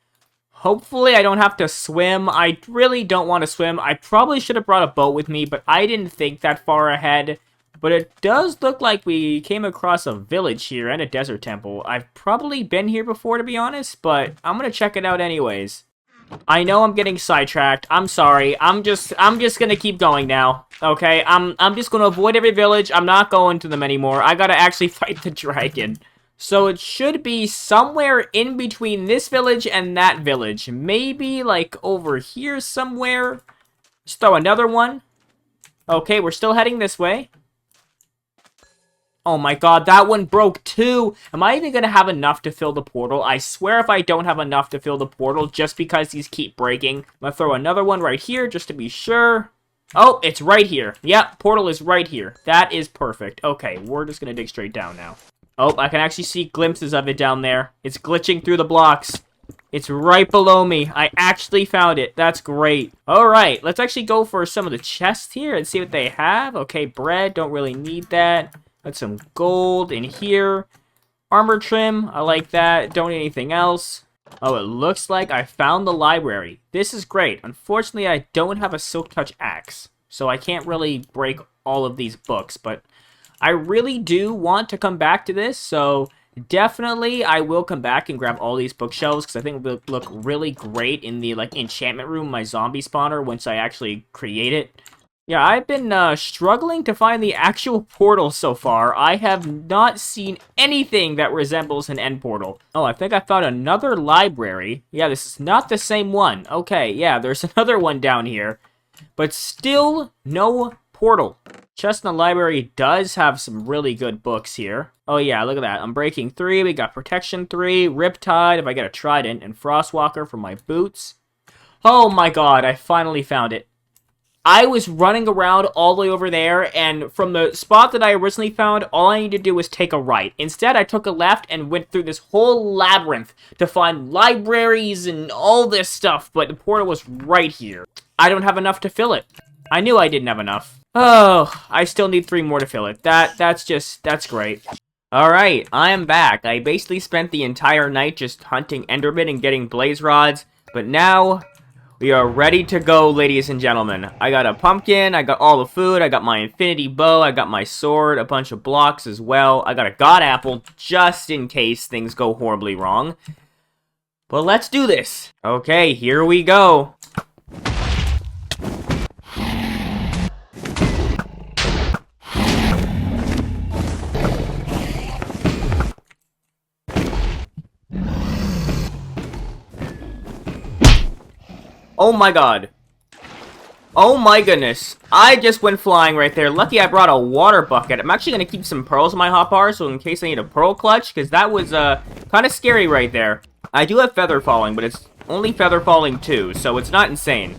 S1: Hopefully I don't have to swim. I really don't want to swim. I probably should have brought a boat with me, but I didn't think that far ahead. But it does look like we came across a village here and a desert temple. I've probably been here before, to be honest, but I'm gonna check it out anyways. I know I'm getting sidetracked. I'm sorry. I'm just gonna keep going now. Okay, I'm just gonna avoid every village. I'm not going to them anymore. I gotta actually fight the dragon. So it should be somewhere in between this village and that village. Maybe like over here somewhere. Just throw another one. Okay, we're still heading this way. Oh my god, that one broke too. Am I even gonna have enough to fill the portal? I swear if I don't have enough to fill the portal just because these keep breaking. I'm gonna throw another one right here just to be sure. Oh, it's right here. Yep, portal is right here. That is perfect. Okay, we're just gonna dig straight down now. Oh, I can actually see glimpses of it down there. It's glitching through the blocks. It's right below me. I actually found it. That's great. Alright, let's actually go for some of the chests here and see what they have. Okay, bread, don't really need that. Got some gold in here. Armor trim, I like that. Don't need anything else. Oh, it looks like I found the library. This is great. Unfortunately, I don't have a silk touch axe, so I can't really break all of these books, but I really do want to come back to this, so definitely I will come back and grab all these bookshelves, because I think it will look really great in the, like, enchantment room, my zombie spawner, once I actually create it. Yeah, I've been struggling to find the actual portal so far. I have not seen anything that resembles an end portal. Oh, I think I found another library. Yeah, this is not the same one. Okay, yeah, there's another one down here. But still no portal. Chestnut Library does have some really good books here. Oh yeah, look at that. Unbreaking 3, we got Protection 3, Riptide if I get a Trident, and Frostwalker for my boots. Oh my god, I finally found it. I was running around all the way over there, and from the spot that I originally found, all I needed to do was take a right. Instead, I took a left and went through this whole labyrinth to find libraries and all this stuff, but the portal was right here. I don't have enough to fill it. I knew I didn't have enough. Oh, I still need 3 more to fill it. That's great. Alright, I am back. I basically spent the entire night just hunting Enderman and getting blaze rods, but now we are ready to go, ladies and gentlemen. I got a pumpkin, I got all the food, I got my infinity bow, I got my sword, a bunch of blocks as well. I got a god apple just in case things go horribly wrong. But let's do this. Okay, here we go. Oh my god. Oh my goodness. I just went flying right there. Lucky I brought a water bucket. I'm actually going to keep some pearls in my hotbar, so in case I need a pearl clutch, because that was kind of scary right there. I do have feather falling, but it's only feather falling 2, so it's not insane.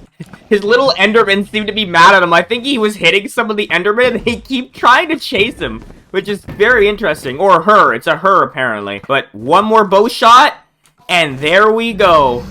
S1: His little endermen seem to be mad at him. I think he was hitting some of the endermen, and they keep trying to chase him, which is very interesting. Or her. It's a her, apparently. But one more bow shot, and there we go.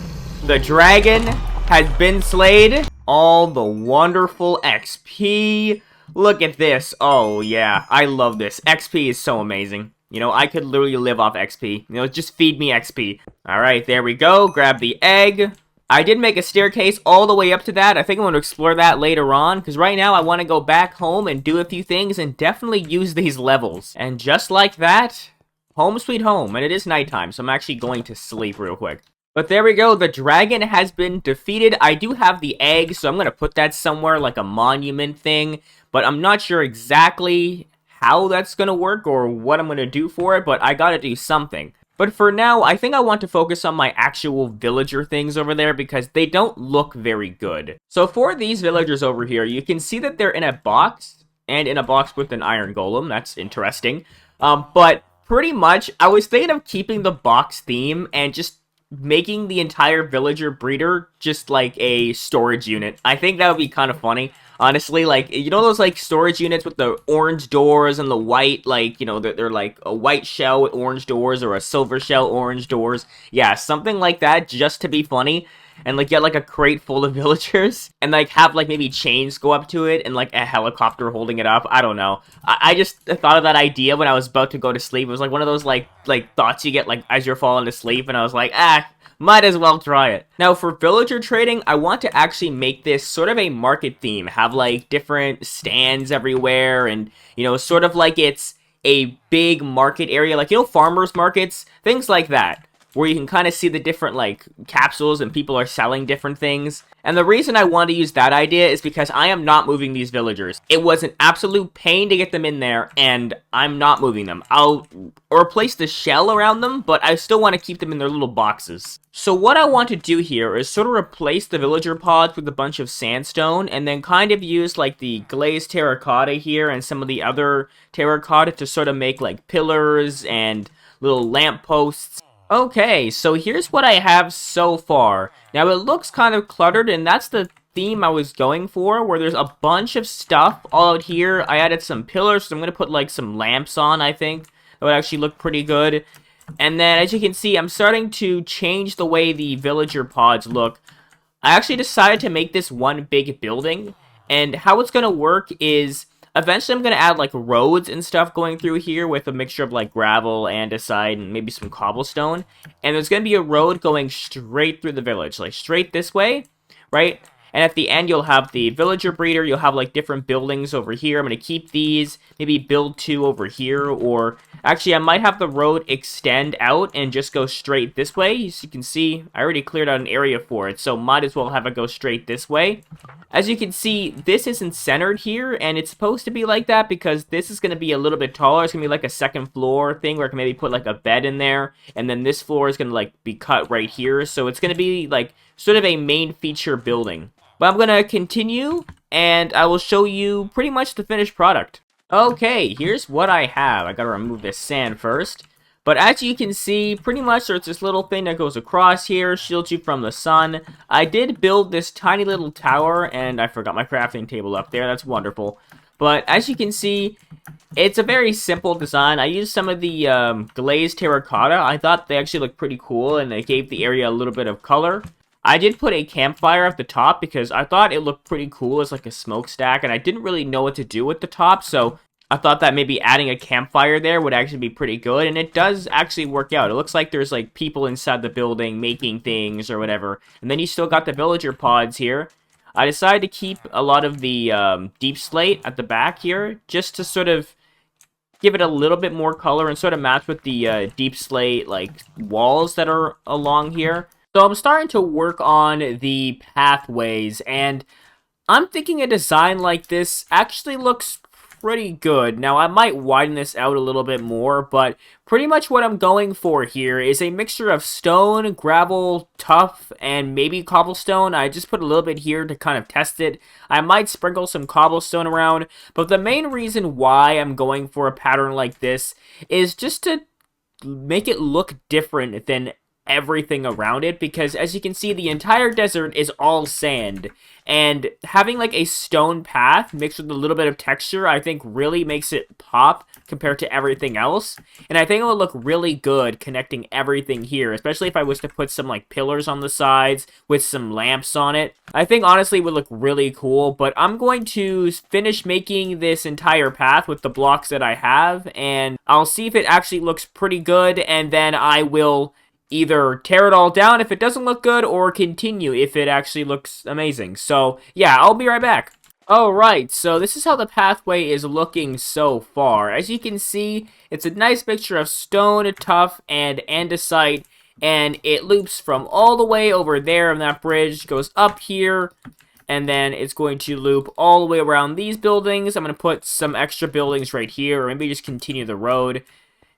S1: The dragon has been slayed. All the wonderful XP. Look at this. Oh, yeah. I love this. XP is so amazing. You know, I could literally live off XP. You know, just feed me XP. Alright, there we go. Grab the egg. I did make a staircase all the way up to that. I think I'm going to explore that later on, because right now I want to go back home and do a few things and definitely use these levels. And just like that, home sweet home. And it is nighttime, so I'm actually going to sleep real quick. But there we go, the dragon has been defeated. I do have the egg, so I'm going to put that somewhere like a monument thing. But I'm not sure exactly how that's going to work or what I'm going to do for it, but I got to do something. But for now, I think I want to focus on my actual villager things over there because they don't look very good. So for these villagers over here, you can see that they're in a box, and in a box with an iron golem. That's interesting. But pretty much, I was thinking of keeping the box theme and just making the entire villager breeder just like a storage unit. I think that would be kind of funny. Honestly, like, you know those, like, storage units with the orange doors and the white, like, you know, they're like a white shell with orange doors or a silver shell orange doors? Yeah, something like that just to be funny. And, like, get, like, a crate full of villagers. And, like, have, like, maybe chains go up to it and, like, a helicopter holding it up. I don't know. I just thought of that idea when I was about to go to sleep. It was, like, one of those, like thoughts you get, like, as you're falling asleep. And I was like, might as well try it. Now, for villager trading, I want to actually make this sort of a market theme. Have, like, different stands everywhere and, you know, sort of like it's a big market area. Like, you know, farmers markets? Things like that. where you can kind of see the different, like, capsules and people are selling different things. And the reason I want to use that idea is because I am not moving these villagers. It was an absolute pain to get them in there, and I'm not moving them. I'll replace the shell around them, but I still want to keep them in their little boxes. So what I want to do here is sort of replace the villager pods with a bunch of sandstone, and then kind of use, like, the glazed terracotta here and some of the other terracotta to sort of make, like, pillars and little lampposts. Okay, so here's what I have so far. Now, it looks kind of cluttered, and that's the theme I was going for, where there's a bunch of stuff all out here. I added some pillars, so I'm going to put, like, some lamps on, I think. That would actually look pretty good. And then, as you can see, I'm starting to change the way the villager pods look. I actually decided to make this one big building, and how it's going to work is eventually I'm going to add, like, roads and stuff going through here with a mixture of, like, gravel, andesite, and maybe some cobblestone. And there's going to be a road going straight through the village, like, straight this way, right? And at the end, you'll have the villager breeder. You'll have, like, different buildings over here. I'm going to keep these, maybe build 2 over here, or actually, I might have the road extend out and just go straight this way. As you can see, I already cleared out an area for it, so might as well have it go straight this way. As you can see, this isn't centered here, and it's supposed to be like that because this is going to be a little bit taller. It's going to be like a second floor thing where I can maybe put like a bed in there, and then this floor is going to like be cut right here, so it's going to be like sort of a main feature building. But I'm going to continue, and I will show you pretty much the finished product. Okay, here's what I have. I got to remove this sand first. But as you can see, pretty much there's this little thing that goes across here, shields you from the sun. I did build this tiny little tower, and I forgot my crafting table up there. That's wonderful. But as you can see, it's a very simple design. I used some of the glazed terracotta. I thought they actually looked pretty cool, and they gave the area a little bit of color. I did put a campfire at the top because I thought it looked pretty cool as like a smokestack, and I didn't really know what to do with the top, so I thought that maybe adding a campfire there would actually be pretty good, and it does actually work out. It looks like there's like people inside the building making things or whatever, and then you still got the villager pods here. I decided to keep a lot of the deep slate at the back here, just to sort of give it a little bit more color and sort of match with the deep slate like walls that are along here. So I'm starting to work on the pathways, and I'm thinking a design like this actually looks pretty good. Now, I might widen this out a little bit more, but pretty much what I'm going for here is a mixture of stone, gravel, tuff, and maybe cobblestone. I just put a little bit here to kind of test it. I might sprinkle some cobblestone around, but the main reason why I'm going for a pattern like this is just to make it look different than everything around it, because as you can see, the entire desert is all sand, and having like a stone path mixed with a little bit of texture, I think really makes it pop compared to everything else. And I think it would look really good connecting everything here, especially if I was to put some like pillars on the sides with some lamps on it. I think honestly it would look really cool, but I'm going to finish making this entire path with the blocks that I have, and I'll see if it actually looks pretty good, and then I will either tear it all down if it doesn't look good, or continue if it actually looks amazing. So, yeah, I'll be right back. Alright, so this is how the pathway is looking so far. As you can see, it's a nice mixture of stone, tuff, and andesite, and it loops from all the way over there on that bridge, goes up here, and then it's going to loop all the way around these buildings. I'm going to put some extra buildings right here, or maybe just continue the road.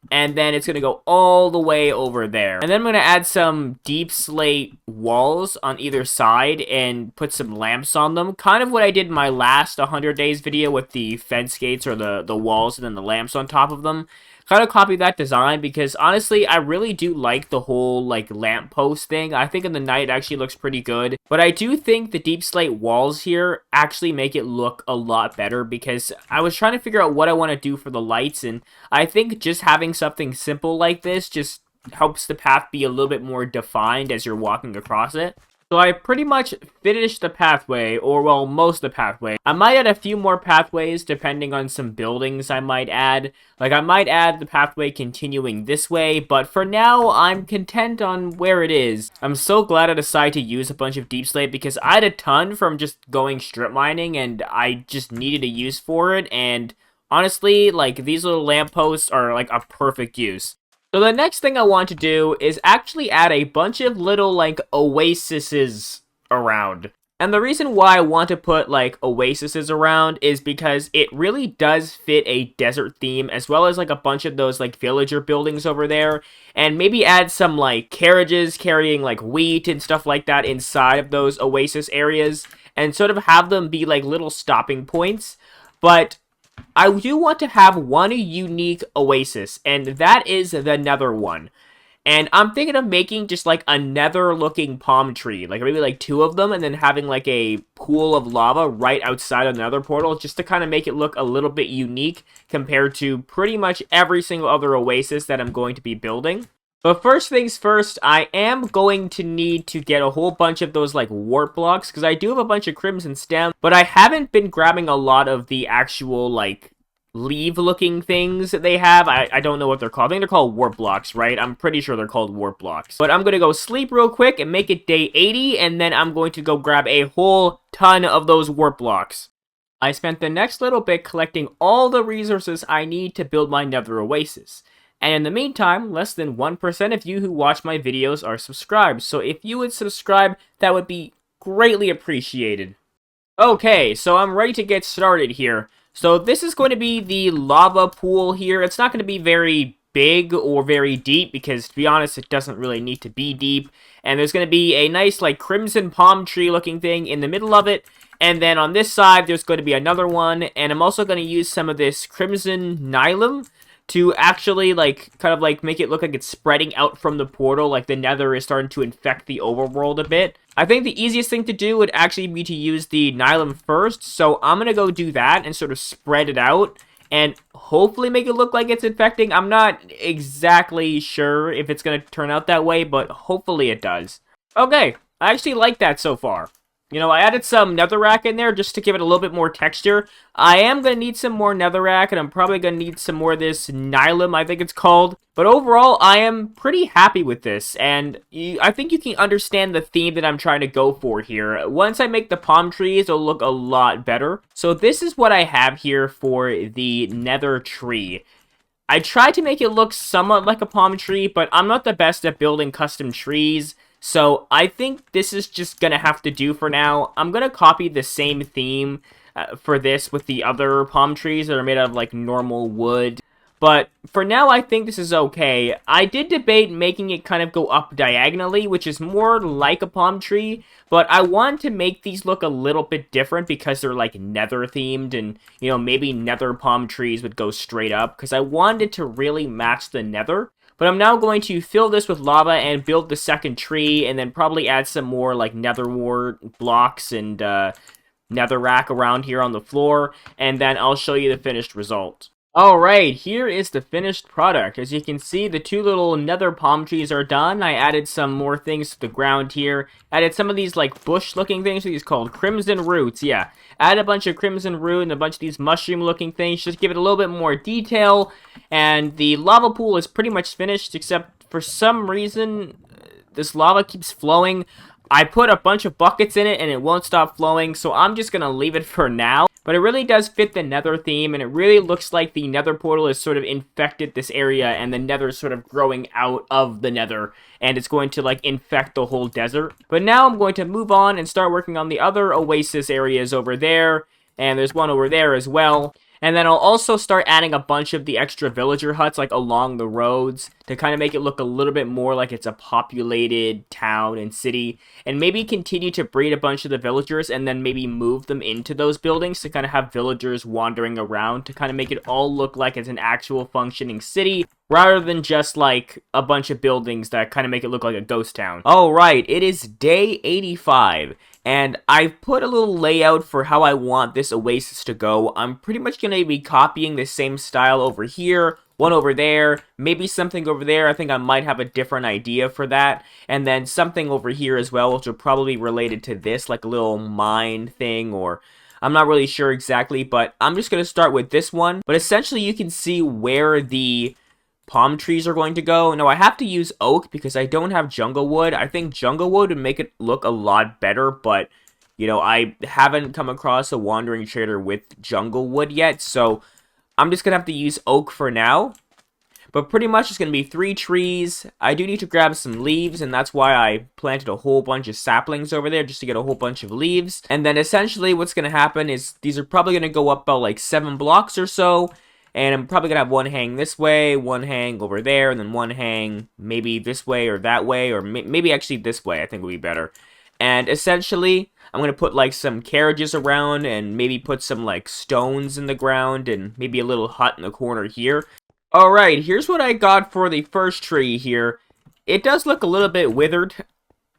S1: And then it's going to go all the way over there. And then I'm going to add some deep slate walls on either side and put some lamps on them. Kind of what I did in my last 100 days video with the fence gates, or the walls and then the lamps on top of them. Kind of copy that design because honestly, I really do like the whole like lamppost thing. I think in the night it actually looks pretty good. But I do think the deep slate walls here actually make it look a lot better, because I was trying to figure out what I want to do for the lights, and I think just having something simple like this just helps the path be a little bit more defined as you're walking across it. So I pretty much finished the pathway, or well, most of the pathway. I might add a few more pathways depending on some buildings I might add. Like I might add the pathway continuing this way, but for now, I'm content on where it is. I'm so glad I decided to use a bunch of deep slate because I had a ton from just going strip mining, and I just needed a use for it, and honestly, like these little lampposts are like a perfect use. So the next thing I want to do is actually add a bunch of little, like, oases around. And the reason why I want to put, like, oases around is because it really does fit a desert theme, as well as, like, a bunch of those, like, villager buildings over there. And maybe add some, like, carriages carrying, like, wheat and stuff like that inside of those oasis areas. And sort of have them be, like, little stopping points. But I do want to have one unique oasis, and that is the Nether one. And I'm thinking of making just like a Nether looking palm tree, like maybe like two of them, and then having like a pool of lava right outside of the Nether portal, just to kind of make it look a little bit unique compared to pretty much every single other oasis that I'm going to be building. But first things first, I am going to need to get a whole bunch of those, like, warp blocks, because I do have a bunch of crimson stem, but I haven't been grabbing a lot of the actual, like, leaf-looking things that they have. I don't know what they're called. I think they're called warp blocks, right? I'm pretty sure they're called warp blocks. But I'm going to go sleep real quick and make it day 80, and then I'm going to go grab a whole ton of those warp blocks. I spent the next little bit collecting all the resources I need to build my Nether Oasis. And in the meantime, less than 1% of you who watch my videos are subscribed, so if you would subscribe, that would be greatly appreciated. Okay, so I'm ready to get started here. So this is going to be the lava pool here. It's not going to be very big or very deep, because to be honest, it doesn't really need to be deep. And there's going to be a nice, like, crimson palm tree looking thing in the middle of it. And then on this side, there's going to be another one. And I'm also going to use some of this crimson nylon to actually, like, kind of, like, make it look like it's spreading out from the portal, like the Nether is starting to infect the overworld a bit. I think the easiest thing to do would actually be to use the nylon first, so I'm gonna go do that and sort of spread it out, and hopefully make it look like it's infecting. I'm not exactly sure if it's gonna turn out that way, but hopefully it does. Okay, I actually like that so far. You know, I added some netherrack in there just to give it a little bit more texture. I am going to need some more netherrack, and I'm probably going to need some more of this nylon, I think it's called. But overall, I am pretty happy with this, and I think you can understand the theme that I'm trying to go for here. Once I make the palm trees, it'll look a lot better. So this is what I have here for the nether tree. I tried to make it look somewhat like a palm tree, but I'm not the best at building custom trees. So I think this is just going to have to do for now. I'm going to copy the same theme for this with the other palm trees that are made out of, like, normal wood. But for now, I think this is okay. I did debate making it kind of go up diagonally, which is more like a palm tree. But I want to make these look a little bit different because they're, like, nether themed. And, you know, maybe nether palm trees would go straight up, because I wanted to really match the nether. But I'm now going to fill this with lava and build the second tree, and then probably add some more, like, nether wart blocks and netherrack around here on the floor, and then I'll show you the finished result. Alright, here is the finished product. As you can see, the two little nether palm trees are done. I added some more things to the ground here. Added some of these, like, bush-looking things. These called crimson roots, yeah. Add a bunch of crimson root and a bunch of these mushroom-looking things. Just give it a little bit more detail. And the lava pool is pretty much finished, except for some reason, this lava keeps flowing. I put a bunch of buckets in it, and it won't stop flowing, so I'm just gonna leave it for now. But it really does fit the nether theme, and it really looks like the nether portal has sort of infected this area, and the nether is sort of growing out of the nether, and it's going to, like, infect the whole desert. But now I'm going to move on and start working on the other oasis areas over there, and there's one over there as well. And then I'll also start adding a bunch of the extra villager huts, like, along the roads to kind of make it look a little bit more like it's a populated town and city. And maybe continue to breed a bunch of the villagers and then maybe move them into those buildings to kind of have villagers wandering around to kind of make it all look like it's an actual functioning city, rather than just, like, a bunch of buildings that kind of make it look like a ghost town. Alright, it is day 85. And I've put a little layout for how I want this oasis to go. I'm pretty much going to be copying the same style over here, one over there, maybe something over there. I think I might have a different idea for that. And then something over here as well, which will probably be related to this, like a little mine thing, or I'm not really sure exactly, but I'm just going to start with this one. But essentially you can see where the palm trees are going to go. Now, I have to use oak because I don't have jungle wood. I think jungle wood would make it look a lot better, but, you know, I haven't come across a wandering trader with jungle wood yet, so I'm just gonna have to use oak for now. But pretty much it's going to be 3 trees. I do need to grab some leaves, and that's why I planted a whole bunch of saplings over there, just to get a whole bunch of leaves. And then essentially what's going to happen is these are probably going to go up about like 7 blocks or so. And I'm probably going to have one hang this way, one hang over there, and then one hang maybe this way or that way, or maybe actually this way I think would be better. And essentially, I'm going to put like some carriages around and maybe put some like stones in the ground and maybe a little hut in the corner here. Alright, here's what I got for the first tree here. It does look a little bit withered.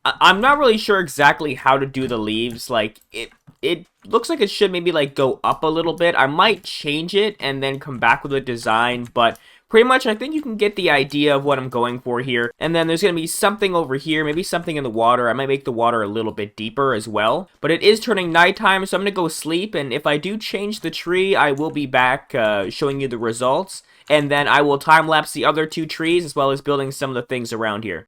S1: I'm not really sure exactly how to do the leaves. Like, it looks like it should maybe like go up a little bit. I might change it and then come back with a design, but pretty much I think you can get the idea of what I'm going for here. And then there's going to be something over here, maybe something in the water. I might make the water a little bit deeper as well. But it is turning nighttime, so I'm going to go sleep, and if I do change the tree, I will be back showing you the results. And then I will time-lapse the other 2 trees as well as building some of the things around here.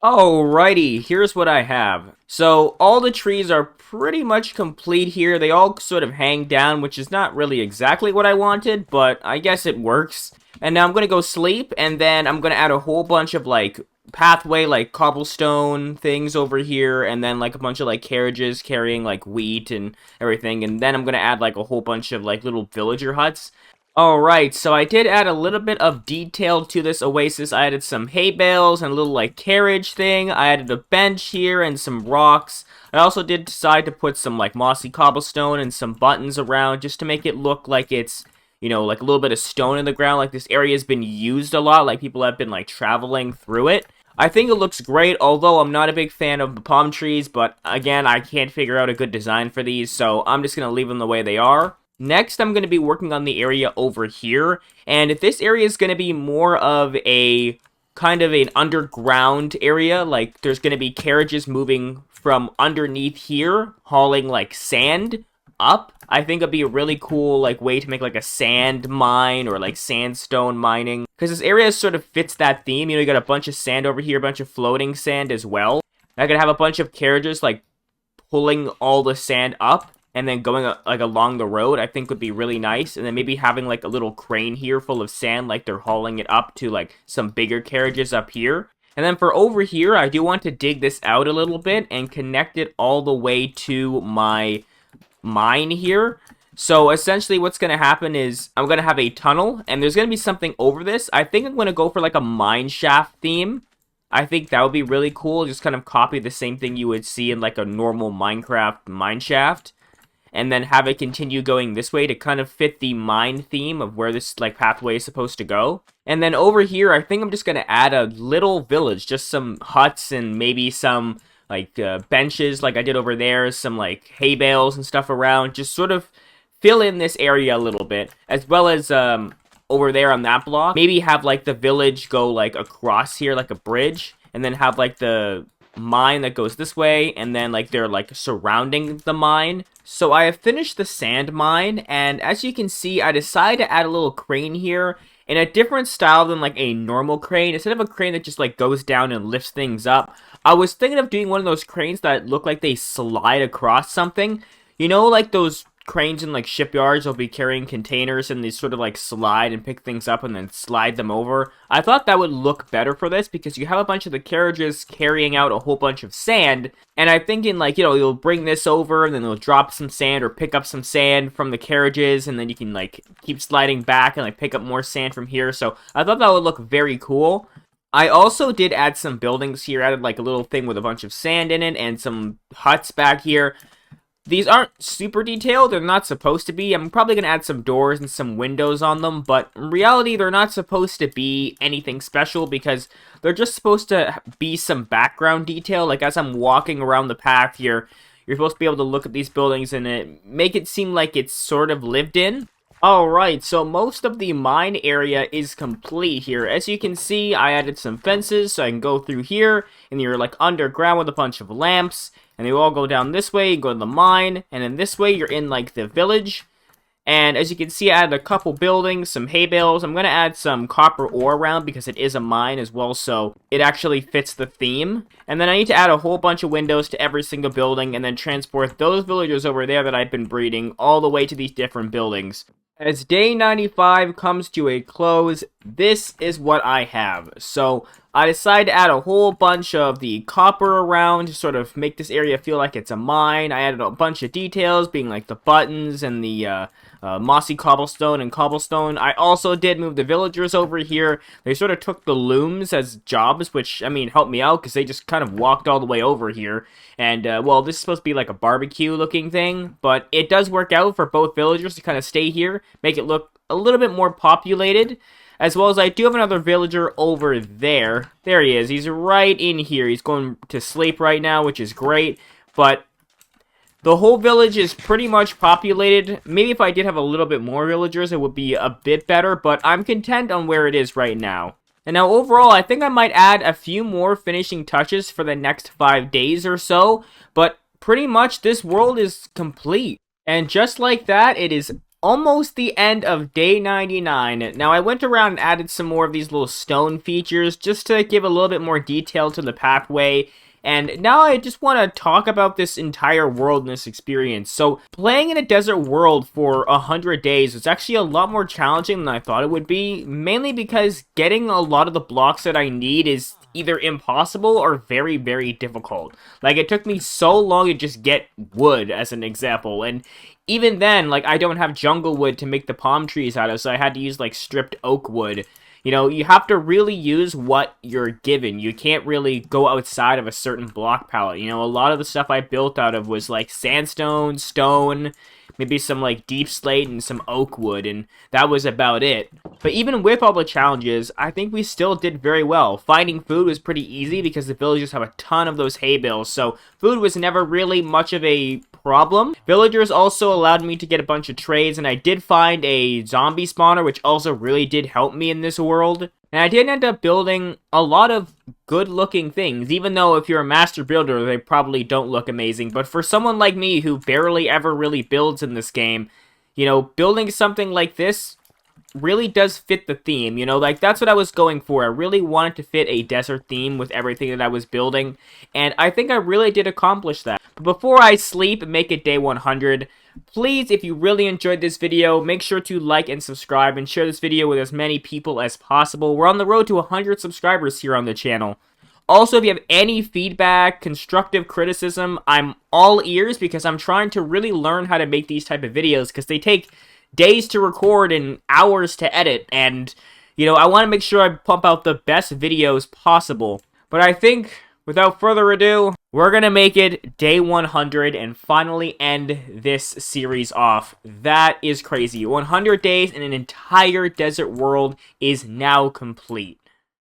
S1: Alrighty, here's what I have. So, all the trees are pretty much complete here. They all sort of hang down, which is not really exactly what I wanted, but I guess it works. And now I'm gonna go sleep, and then I'm gonna add a whole bunch of, like, pathway, like, cobblestone things over here, and then, like, a bunch of, like, carriages carrying, like, wheat and everything. And then I'm gonna add, like, a whole bunch of, like, little villager huts. Alright, so I did add a little bit of detail to this oasis. I added some hay bales and a little like carriage thing. I added a bench here and some rocks. I also did decide to put some like mossy cobblestone and some buttons around just to make it look like it's, you know, like a little bit of stone in the ground. Like this area has been used a lot, like people have been like traveling through it. I think it looks great, although I'm not a big fan of the palm trees, but again, I can't figure out a good design for these, so I'm just going to leave them the way they are. Next, I'm going to be working on the area over here, and this area is going to be more of a kind of an underground area. Like, there's going to be carriages moving from underneath here, hauling, like, sand up. I think it'd be a really cool, like, way to make, like, a sand mine or, like, sandstone mining. Because this area sort of fits that theme. You know, you got a bunch of sand over here, a bunch of floating sand as well. I could have a bunch of carriages, like, pulling all the sand up and then going like along the road, I think would be really nice. And then maybe having like a little crane here full of sand, like they're hauling it up to like some bigger carriages up here. And then for over here, I do want to dig this out a little bit and connect it all the way to my mine here. So essentially what's going to happen is I'm going to have a tunnel and there's going to be something over this. I think I'm going to go for like a mine shaft theme. I think that would be really cool. Just kind of copy the same thing you would see in like a normal Minecraft mine shaft. And then have it continue going this way to kind of fit the mine theme of where this like pathway is supposed to go. And then over here, I think I'm just going to add a little village, just some huts and maybe some like benches like I did over there, some like hay bales and stuff around, just sort of fill in this area a little bit, as well as over there on that block, maybe have like the village go like across here like a bridge, and then have like the mine that goes this way, and then like they're like surrounding the mine. So I have finished the sand mine, and as you can see, I decided to add a little crane here in a different style than like a normal crane. Instead of a crane that just like goes down and lifts things up, I was thinking of doing one of those cranes that look like they slide across something. You know, like those cranes in like shipyards will be carrying containers and they sort of like slide and pick things up and then slide them over. I thought that would look better for this because you have a bunch of the carriages carrying out a whole bunch of sand, and I'm thinking like, you know, you'll bring this over and then they'll drop some sand or pick up some sand from the carriages, and then you can like keep sliding back and like pick up more sand from here. So I thought that would look very cool. I also did add some buildings here, added like a little thing with a bunch of sand in it and some huts back here. These aren't super detailed, they're not supposed to be. I'm probably going to add some doors and some windows on them, but in reality, they're not supposed to be anything special because they're just supposed to be some background detail. Like, as I'm walking around the path here, you're supposed to be able to look at these buildings and make it seem like it's sort of lived in. Alright, so most of the mine area is complete here. As you can see, I added some fences so I can go through here, and you're like underground with a bunch of lamps, and they all go down this way, you go to the mine, and then this way you're in like the village. And as you can see, I added a couple buildings, some hay bales. I'm going to add some copper ore around because it is a mine as well, so it actually fits the theme. And then I need to add a whole bunch of windows to every single building and then transport those villagers over there that I've been breeding all the way to these different buildings. As day 95 comes to a close, this is what I have. So I decided to add a whole bunch of the copper around to sort of make this area feel like it's a mine. I added a bunch of details, being like the buttons and the mossy cobblestone and cobblestone. I also did move the villagers over here. They sort of took the looms as jobs, which, I mean, helped me out because they just kind of walked all the way over here. And, well, this is supposed to be like a barbecue looking thing, but it does work out for both villagers to kind of stay here, make it look a little bit more populated. As well as I do have another villager over there. There he is. He's right in here. He's going to sleep right now, which is great. But the whole village is pretty much populated. Maybe if I did have a little bit more villagers, it would be a bit better. But I'm content on where it is right now. And now overall, I think I might add a few more finishing touches for the next 5 days or so. But pretty much this world is complete. And just like that, it is almost the end of day 99. Now, I went around and added some more of these little stone features just to give a little bit more detail to the pathway. And now I just want to talk about this entire world and this experience. So, playing in a desert world for 100 days is actually a lot more challenging than I thought it would be. Mainly because getting a lot of the blocks that I need is either impossible or very, very difficult. Like, it took me so long to just get wood, as an example. And even then, like, I don't have jungle wood to make the palm trees out of, so I had to use, like, stripped oak wood. You know, you have to really use what you're given. You can't really go outside of a certain block palette. You know, a lot of the stuff I built out of was, like, sandstone, stone, maybe some, like, deep slate and some oak wood, and that was about it. But even with all the challenges, I think we still did very well. Finding food was pretty easy because the villagers have a ton of those hay bales, so food was never really much of a problem. Villagers also allowed me to get a bunch of trades, and I did find a zombie spawner, which also really did help me in this world. And I did end up building a lot of good-looking things, even though if you're a master builder, they probably don't look amazing. But for someone like me who barely ever really builds in this game, you know, building something like this really does fit the theme, you know, like, that's what I was going for. I really wanted to fit a desert theme with everything that I was building, and I think I really did accomplish that. But before I sleep and make it day 100, please, if you really enjoyed this video, make sure to like and subscribe and share this video with as many people as possible. We're on the road to 100 subscribers here on the channel. Also, if you have any feedback, constructive criticism, I'm all ears because I'm trying to really learn how to make these type of videos because they take days to record and hours to edit, and, you know, I want to make sure I pump out the best videos possible. But I think, without further ado, we're gonna make it day 100 and finally end this series off. That is crazy. 100 days in an entire desert world is now complete.